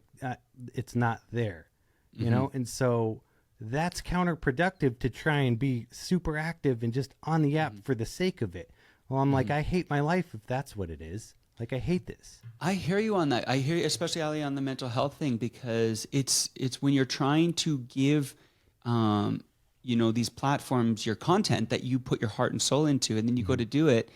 it's not there, you know? And so that's counterproductive to try and be super active and just on the app for the sake of it. Well, I'm like, I hate my life if that's what it is. Like, I hate this. I hear you on that. I hear you, especially Ali, on the mental health thing, because it's when you're trying to give these platforms your content that you put your heart and soul into, and then you go to do it,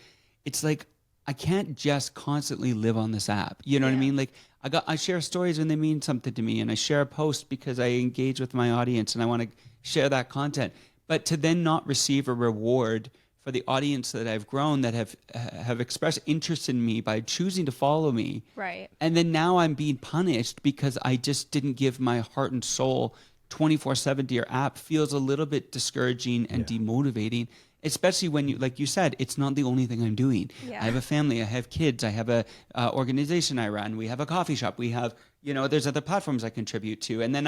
it's like, I can't just constantly live on this app. You know what I mean? Like I share stories when they mean something to me, and I share a post because I engage with my audience and I want to share that content. But to then not receive a reward for the audience that I've grown that have expressed interest in me by choosing to follow me. Right. And then now I'm being punished because I just didn't give my heart and soul 24/7 to your app feels a little bit discouraging and demotivating, especially when you, like you said, it's not the only thing I'm doing. Yeah. I have a family, I have kids, I have a organization I run, we have a coffee shop, we have, there's other platforms I contribute to. And then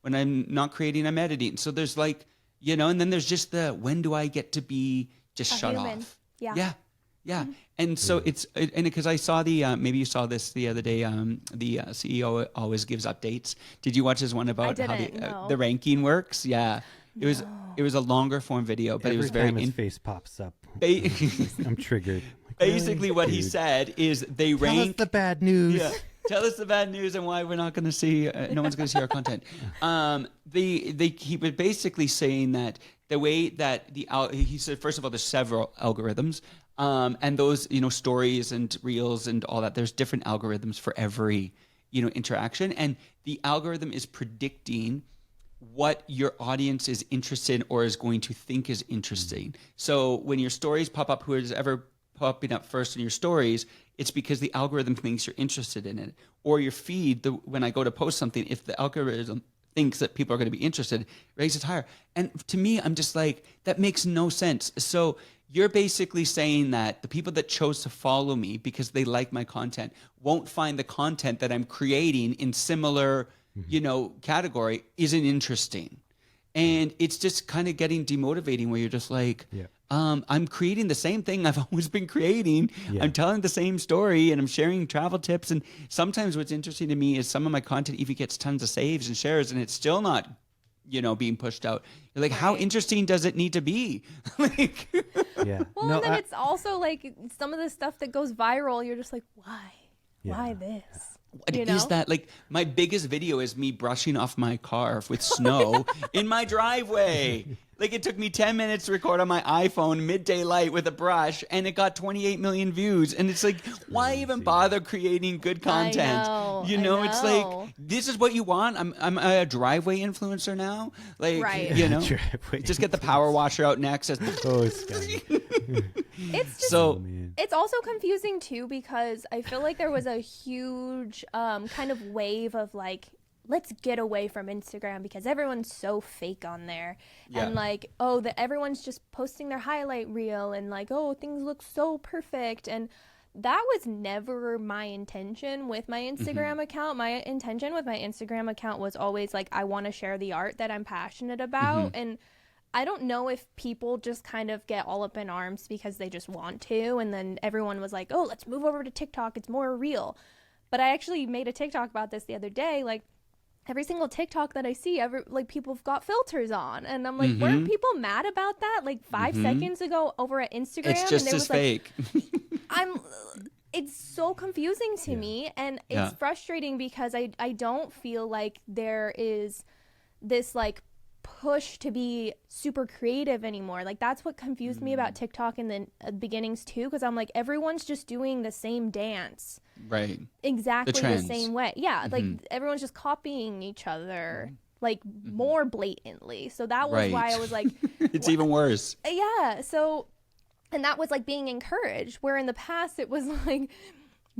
when I'm not creating, I'm editing. So there's like, and then there's just when do I get to be just shut human. off? Yeah. Yeah. And so because I saw maybe you saw this the other day, the CEO always gives updates. Did you watch this one about how the ranking works? Yeah. It was a longer form video, but Every it was very time his face pops up. ba- I'm triggered. Like, basically really? what he Dude. said is they Tell us rank the bad news. Yeah. Tell us the bad news and why we're not going to see. No one's going to see our content. He was basically saying that the way that he said, first of all, there's several algorithms, and those stories and reels and all that. There's different algorithms for every interaction, and the algorithm is predicting what your audience is interested in or is going to think is interesting. So when your stories pop up, who is ever popping up first in your stories, it's because the algorithm thinks you're interested in it. Or your feed, when I go to post something, if the algorithm thinks that people are going to be interested, raise it higher. And to me, I'm just like, that makes no sense. So you're basically saying that the people that chose to follow me because they like my content won't find the content that I'm creating in similar, category isn't interesting. And it's just kind of getting demotivating where you're just like, I'm creating the same thing I've always been creating. Yeah. I'm telling the same story and I'm sharing travel tips. And sometimes what's interesting to me is some of my content even gets tons of saves and shares and it's still not, being pushed out. You're like, how interesting does it need to be? Like, yeah. Well, and then it's also like some of the stuff that goes viral. You're just like, why? Yeah. Why this? Is that like my biggest video is me brushing off my car with snow in my driveway? Like it took me 10 minutes to record on my iPhone midday light with a brush and it got 28 million views. And it's like, why even bother creating good content? I know. It's like, this is what you want. I'm a driveway influencer now. Like, just get the power washer out next. It's just, it's also confusing too, because I feel like there was a huge kind of wave of like, let's get away from Instagram because everyone's so fake on there. Yeah. And like, everyone's just posting their highlight reel and like, things look so perfect. And that was never my intention with my Instagram account. My intention with my Instagram account was always like, I want to share the art that I'm passionate about. And I don't know if people just kind of get all up in arms because they just want to. And then everyone was like, let's move over to TikTok. It's more real. But I actually made a TikTok about this the other day. Like, every single TikTok that I see, people have got filters on. And I'm like, weren't people mad about that? Like 5 seconds ago over at Instagram? It's just as fake. It's so confusing to me. And it's frustrating because I don't feel like there is this like push to be super creative anymore. Like that's what confused me about TikTok in the beginnings too, because I'm like, everyone's just doing the same dance. Right. Exactly the same way. Yeah. Like everyone's just copying each other like more blatantly. So that was why I was like, it's even worse. Yeah. So, and that was like being encouraged, where in the past it was like,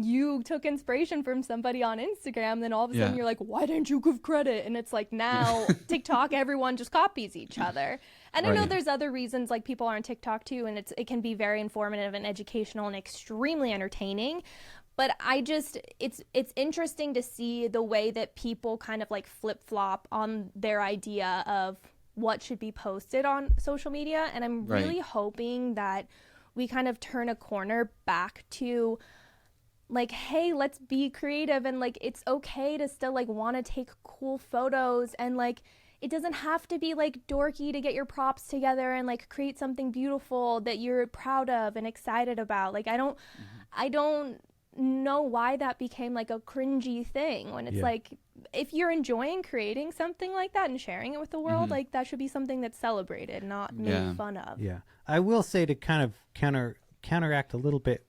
you took inspiration from somebody on Instagram, then all of a sudden you're like, why didn't you give credit? And it's like now TikTok, everyone just copies each other. And I know there's other reasons, like people are on TikTok too, and it can be very informative and educational and extremely entertaining. But it's interesting to see the way that people kind of like flip-flop on their idea of what should be posted on social media. And I'm really hoping that we kind of turn a corner back to like, hey, let's be creative, and like it's okay to still like want to take cool photos, and like it doesn't have to be like dorky to get your props together and like create something beautiful that you're proud of and excited about. Like I don't know why that became like a cringy thing, when it's like, if you're enjoying creating something like that and sharing it with the world, like that should be something that's celebrated, not made fun of. Yeah. I will say, to kind of counteract a little bit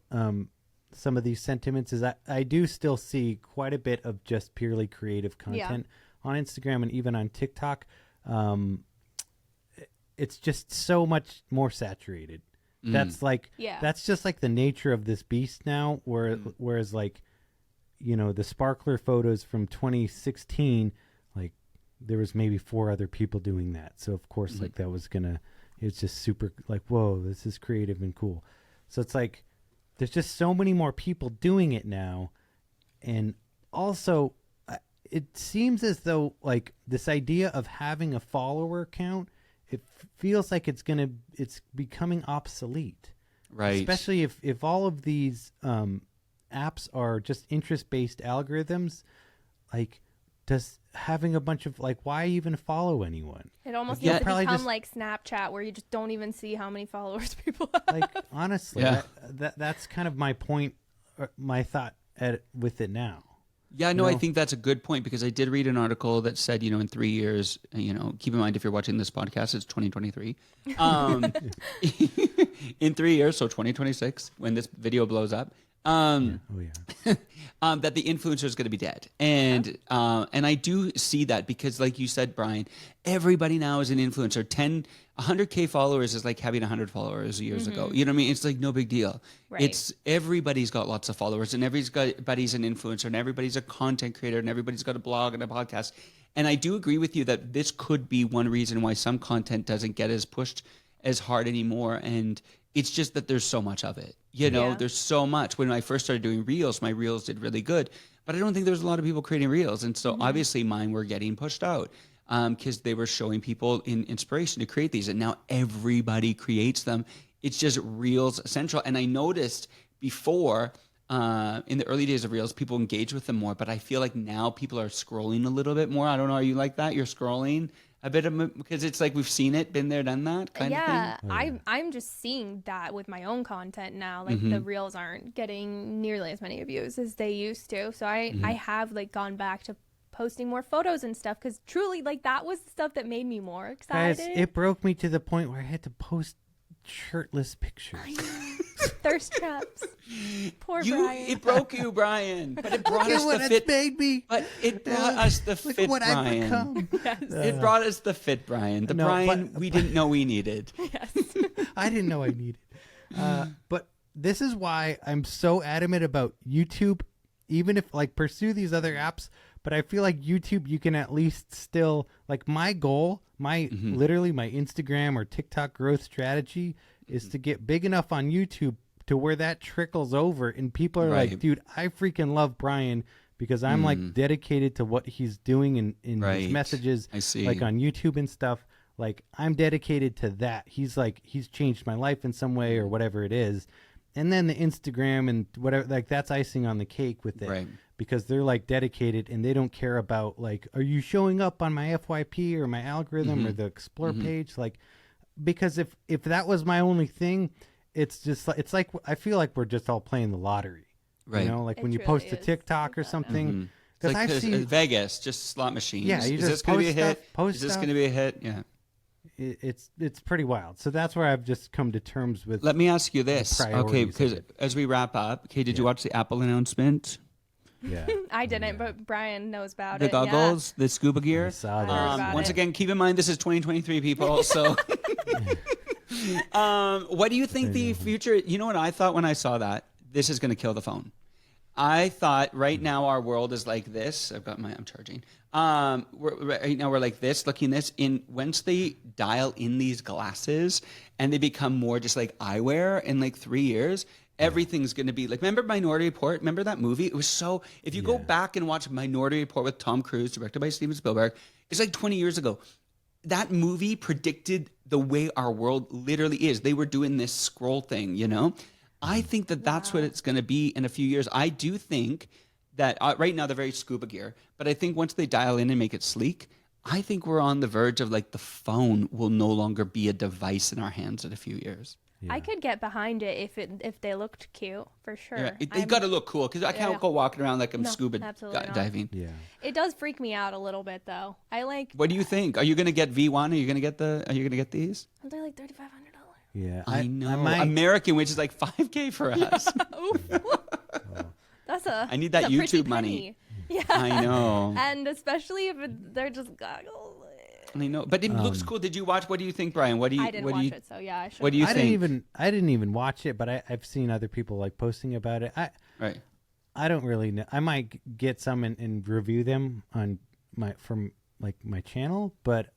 some of these sentiments, is I do still see quite a bit of just purely creative content on Instagram and even on TikTok. It's just so much more saturated. That's like, Yeah. that's just like the nature of this beast now. Whereas like, you know, the sparkler photos from 2016, like there was maybe 4 other people doing that. So of course, like that was it's just super like, whoa, this is creative and cool. So it's like, there's just so many more people doing it now. And also it seems as though like this idea of having a follower count, it feels like it's becoming obsolete. Right. Especially if all of these apps are just interest-based algorithms, like does having a bunch of like, why even follow anyone? It almost Like, needs to probably become just- like Snapchat, where you just don't even see how many followers people have. Like honestly, Yeah. that's kind of my point, my thought with it now. Yeah, no, I know? think that's a good point, because I did read an article that said, in 3 years, keep in mind if you're watching this podcast, it's 2023. In 3 years, so 2026, when this video blows up, Oh yeah. that the influencer is going to be dead. And I do see that, because like you said, Brian, everybody now is an influencer. 100K followers is like having 100 followers years ago. You know what I mean? It's like no big deal. Right. It's everybody's got lots of followers, and everybody's an influencer, and everybody's a content creator, and everybody's got a blog and a podcast. And I do agree with you that this could be one reason why some content doesn't get as pushed as hard anymore. And it's just that there's so much of it. Yeah. There's so much. When I first started doing reels, my reels did really good, but I don't think there's a lot of people creating reels. And so obviously mine were getting pushed out because they were showing people inspiration to create these. And now everybody creates them. It's just reels central. And I noticed before, in the early days of reels, people engage with them more, but I feel like now people are scrolling a little bit more. I don't know. Are you like that? You're scrolling a bit because it's like we've seen it, been there, done that kind of thing. I'm just seeing that with my own content now. Like the reels aren't getting nearly as many views as they used to. So I have like gone back to posting more photos and stuff, because truly like that was the stuff that made me more excited. Guys, it broke me to the point where I had to post shirtless pictures. Thirst traps. Poor Brian. It broke you, Brian, but it brought us the fit. Made me. But it brought us the Look fit, what I've Brian. become. It brought us the fit, Brian. The No, Brian but- we didn't know we needed. Yes. I didn't know I needed. But this is why I'm so adamant about YouTube. Even if like pursue these other apps, but I feel like YouTube, you can at least still like my goal, literally my Instagram or TikTok growth strategy is to get big enough on YouTube to where that trickles over and people are like, dude, I freaking love Brian because I'm like dedicated to what he's doing in his messages. I see. Like on YouTube and stuff. Like I'm dedicated to that. He's changed my life in some way or whatever it is. And then the Instagram and whatever, like that's icing on the cake with it. Right. Because they're like dedicated and they don't care about like, are you showing up on my FYP or my algorithm or the explore page? Like, because if that was my only thing, it's just like, it's like, I feel like we're just all playing the lottery. Right. You know, like It when you truly post a is TikTok or something. Because Like I've seen, Vegas, just slot machines. Yeah, you is just this going to be a post hit? stuff, post Is this stuff. going to be a hit? Yeah. it's pretty wild. So that's where I've just come to terms with. Let me ask you this, priorities okay? of Because it. as we wrap up, okay, did you watch the Apple announcement? Yeah. I didn't, but Brian knows about The it. goggles, the scuba gear. I saw heard that. about Once it. again, keep in mind this is 2023, people. So, what do you think the future? You know what I thought when I saw that? This is going to kill the phone. I thought right now our world is like this. I'm charging. Right now we're like this, looking this. Once they dial in these glasses and they become more just like eyewear in like 3 years, everything's going to be like, remember Minority Report? Remember that movie? It was so, if you go back and watch Minority Report with Tom Cruise, directed by Steven Spielberg, it's like 20 years ago. That movie predicted the way our world literally is. They were doing this scroll thing, you know? I think that that's what it's going to be in a few years. I do think that right now they're very scuba gear, but I think once they dial in and make it sleek, I think we're on the verge of like the phone will no longer be a device in our hands in a few years. Yeah. I could get behind it if they looked cute, for sure. Yeah, it got to look cool because I can't go walking around like I'm No, scuba absolutely not. diving. Yeah. It does freak me out a little bit, though. I like. What do you think? Are you going to get V1? Are you going to get these? They're like $3,500. Yeah. I know. might- American, which is like $5K for us. That's a. I need that's that a pretty YouTube money. penny. Yeah. I know. And especially if they're just goggles. I know, but it looks cool. Did you watch? What do you think, Brian? What do you? I didn't what watch do you, it, so yeah, I should. What do you think? I didn't even watch it, but I've seen other people like posting about it. Right. I don't really know. I might get some and review them on my channel, but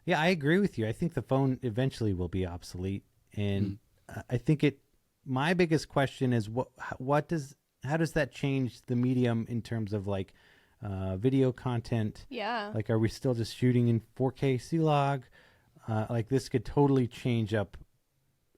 yeah, I agree with you. I think the phone eventually will be obsolete, and I think my biggest question is how does that change the medium in terms of like video content? Yeah. Like, are we still just shooting in 4K C-Log? Like, this could totally change up.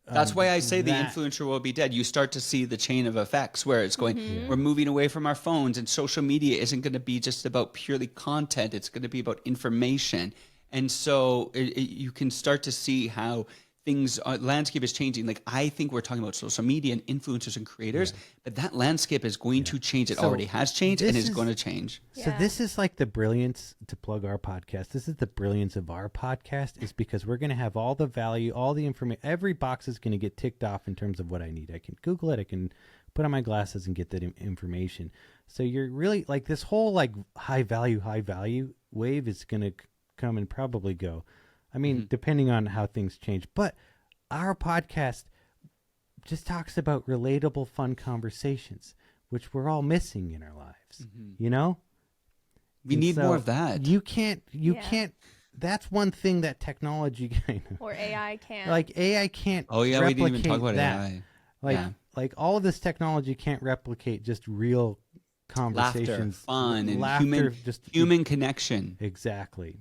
That's why I say the influencer will be dead. You start to see the chain of effects where it's going, we're moving away from our phones, and social media isn't going to be just about purely content. It's going to be about information. And so you can start to see how things, landscape is changing. Like, I think we're talking about social media and influencers and creators, but that landscape is going to change. It already has changed and is going to change. So this is like the brilliance, to plug our podcast. This is the brilliance of our podcast, is because we're going to have all the value, all the information. Every box is going to get ticked off in terms of what I need. I can Google it. I can put on my glasses and get that information. So you're really like, this whole like high value wave is going to come and probably go. I mean, depending on how things change. But our podcast just talks about relatable, fun conversations, which we're all missing in our lives. You know? We need more of that. You can't, that's one thing that technology kind of. Or AI can't. Like, AI can't we didn't even talk about that. AI. Like all of this technology can't replicate just real conversations. Laughter, fun, and human connection. Exactly.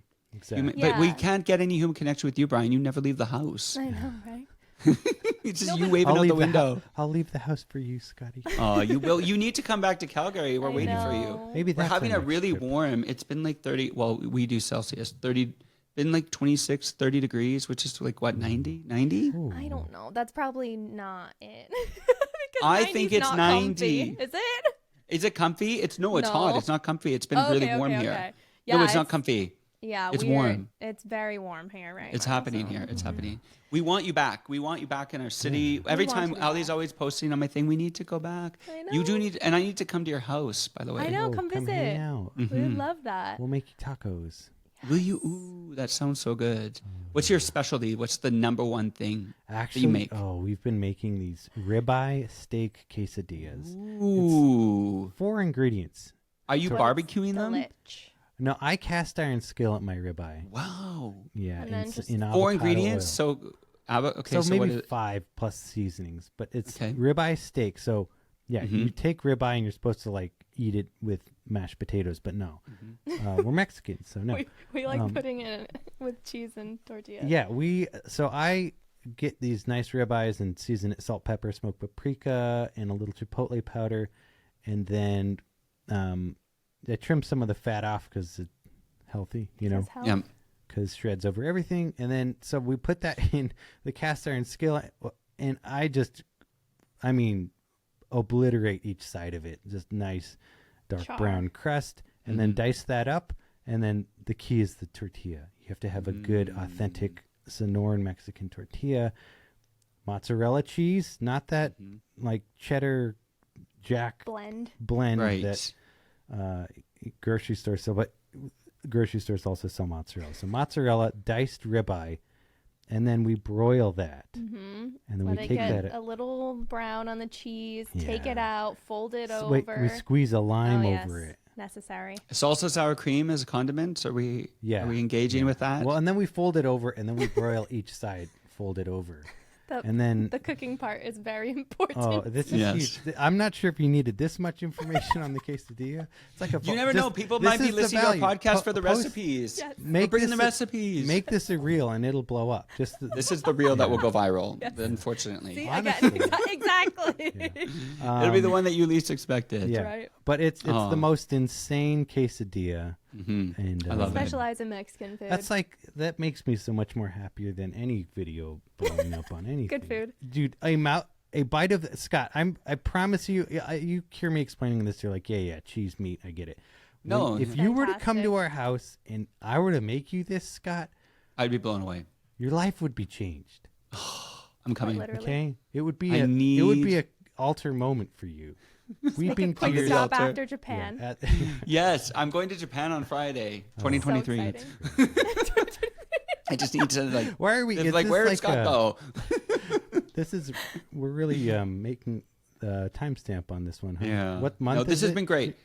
But we can't get any human connection with you, Brian. You never leave the house. I know, right? It's just you waving out the window. I'll leave the house for you, Scotty. Oh, you will. You need to come back to Calgary. We're waiting for you. Maybe we're having a really warm. It's been like 30. Well, we do Celsius. 30. Been like 26, 30 degrees, which is like what, 90? 90? I don't know. That's probably not it. I think it's 90. Comfy. Is it? Is it comfy? It's hot. It's not comfy. It's been really warm here. Okay. Yeah, no, it's not comfy. Yeah, it's warm. It's very warm here, right? It's happening here. It's happening. We want you back. We want you back in our city. Every time Ali's always posting on my thing, we need to go back. I know. You do need, and I need to come to your house, by the way. I know. Come visit. Hang out. We would love that. We'll make you tacos. Will you? Ooh, that sounds so good. What's your specialty? What's the number one thing that you make? Oh, we've been making these ribeye steak quesadillas. Ooh. It's 4 ingredients. Are you barbecuing them? No, I cast iron skillet my ribeye. Wow. Yeah, and then just in 4 ingredients. Oil. So maybe 5 plus seasonings, but it's ribeye steak. So yeah, you take ribeye and you're supposed to like eat it with mashed potatoes, but no, we're Mexican, so no. We like putting it with cheese and tortillas. Yeah, so I get these nice ribeyes and season it salt, pepper, smoked paprika, and a little chipotle powder, and then I trim some of the fat off because it's healthy, you know. Yeah. Because shreds over everything, and then so we put that in the cast iron skillet, and I mean, obliterate each side of it, just nice dark brown crust, and then dice that up, and then the key is the tortilla. You have to have a good, authentic Sonoran Mexican tortilla, mozzarella cheese, not that like cheddar jack blend right. that grocery stores sell, but grocery stores also sell mozzarella. So mozzarella, diced ribeye, and then we broil that. And then we take that a little brown on the cheese, take it out, fold it over. Wait, we squeeze a lime over it. Necessary. Salsa sour cream as a condiment? Are we engaging with that? Well, and then we fold it over, and then we broil each side, fold it over. And then the cooking part is very important. Oh, this is huge. I'm not sure if you needed this much information on the quesadilla. It's like you never know. People might be listening to our podcast for the recipes. Yes. Bring the recipes. Make this a reel, and it'll blow up. This is the reel that will go viral. Unfortunately, see, again, exactly. It'll be the one that you least expected. Yeah, right. But it's the most insane quesadilla. And I love specialize in Mexican food. That makes me so much more happier than any video blowing up on anything. Good food, dude. A bite of Scott. I promise you. You hear me explaining this. You're like, yeah, cheese, meat. I get it. No, if you were to come to our house and I were to make you this, Scott, I'd be blown away. Your life would be changed. I'm coming. Okay, it would be a altar moment for you. Weeping tears. Quick stop after Japan. Yes, I'm going to Japan on Friday, 2023. I just need to like. Why are we? It's like, where did Scott go? We're really making the timestamp on this one. Huh? Yeah. What month? No, this has been great.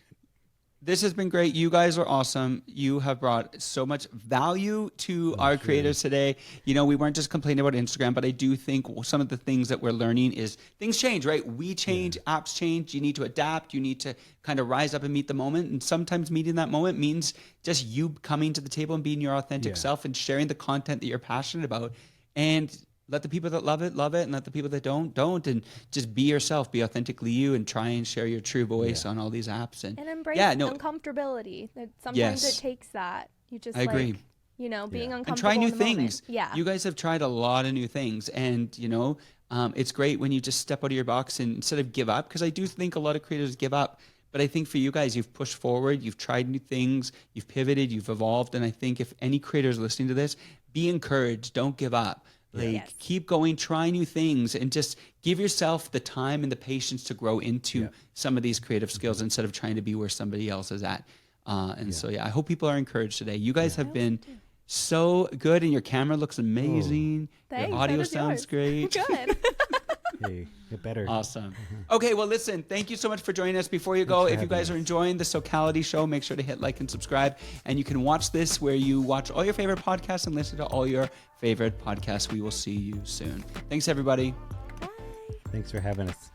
This has been great. You guys are awesome. You have brought so much value to our creators today. You know, we weren't just complaining about Instagram, but I do think some of the things that we're learning is things change, right? We change, apps change. You need to adapt. You need to kind of rise up and meet the moment. And sometimes meeting that moment means just you coming to the table and being your authentic self and sharing the content that you're passionate about. And let the people that love it, and let the people that don't. And just be yourself, be authentically you, and try and share your true voice on all these apps. And embrace uncomfortability. Sometimes it takes that. You just, I agree. You know, being uncomfortable. And try new in the things. Moment. Yeah. You guys have tried a lot of new things. And, you know, it's great when you just step out of your box and instead of give up, because I do think a lot of creators give up. But I think for you guys, you've pushed forward, you've tried new things, you've pivoted, you've evolved. And I think if any creator is listening to this, be encouraged. Don't give up. Like, keep going, try new things, and just give yourself the time and the patience to grow into some of these creative skills instead of trying to be where somebody else is at. So, I hope people are encouraged today. You guys have been so good, and your camera looks amazing. Thanks, your audio sounds great. Good. Hey, get better. Awesome. Okay, well, listen, thank you so much for joining us. Before you go, if you guys are enjoying the Socality Show, make sure to hit like and subscribe. And you can watch this where you watch all your favorite podcasts and listen to all your favorite podcasts. We will see you soon. Thanks, everybody. Bye. Thanks for having us.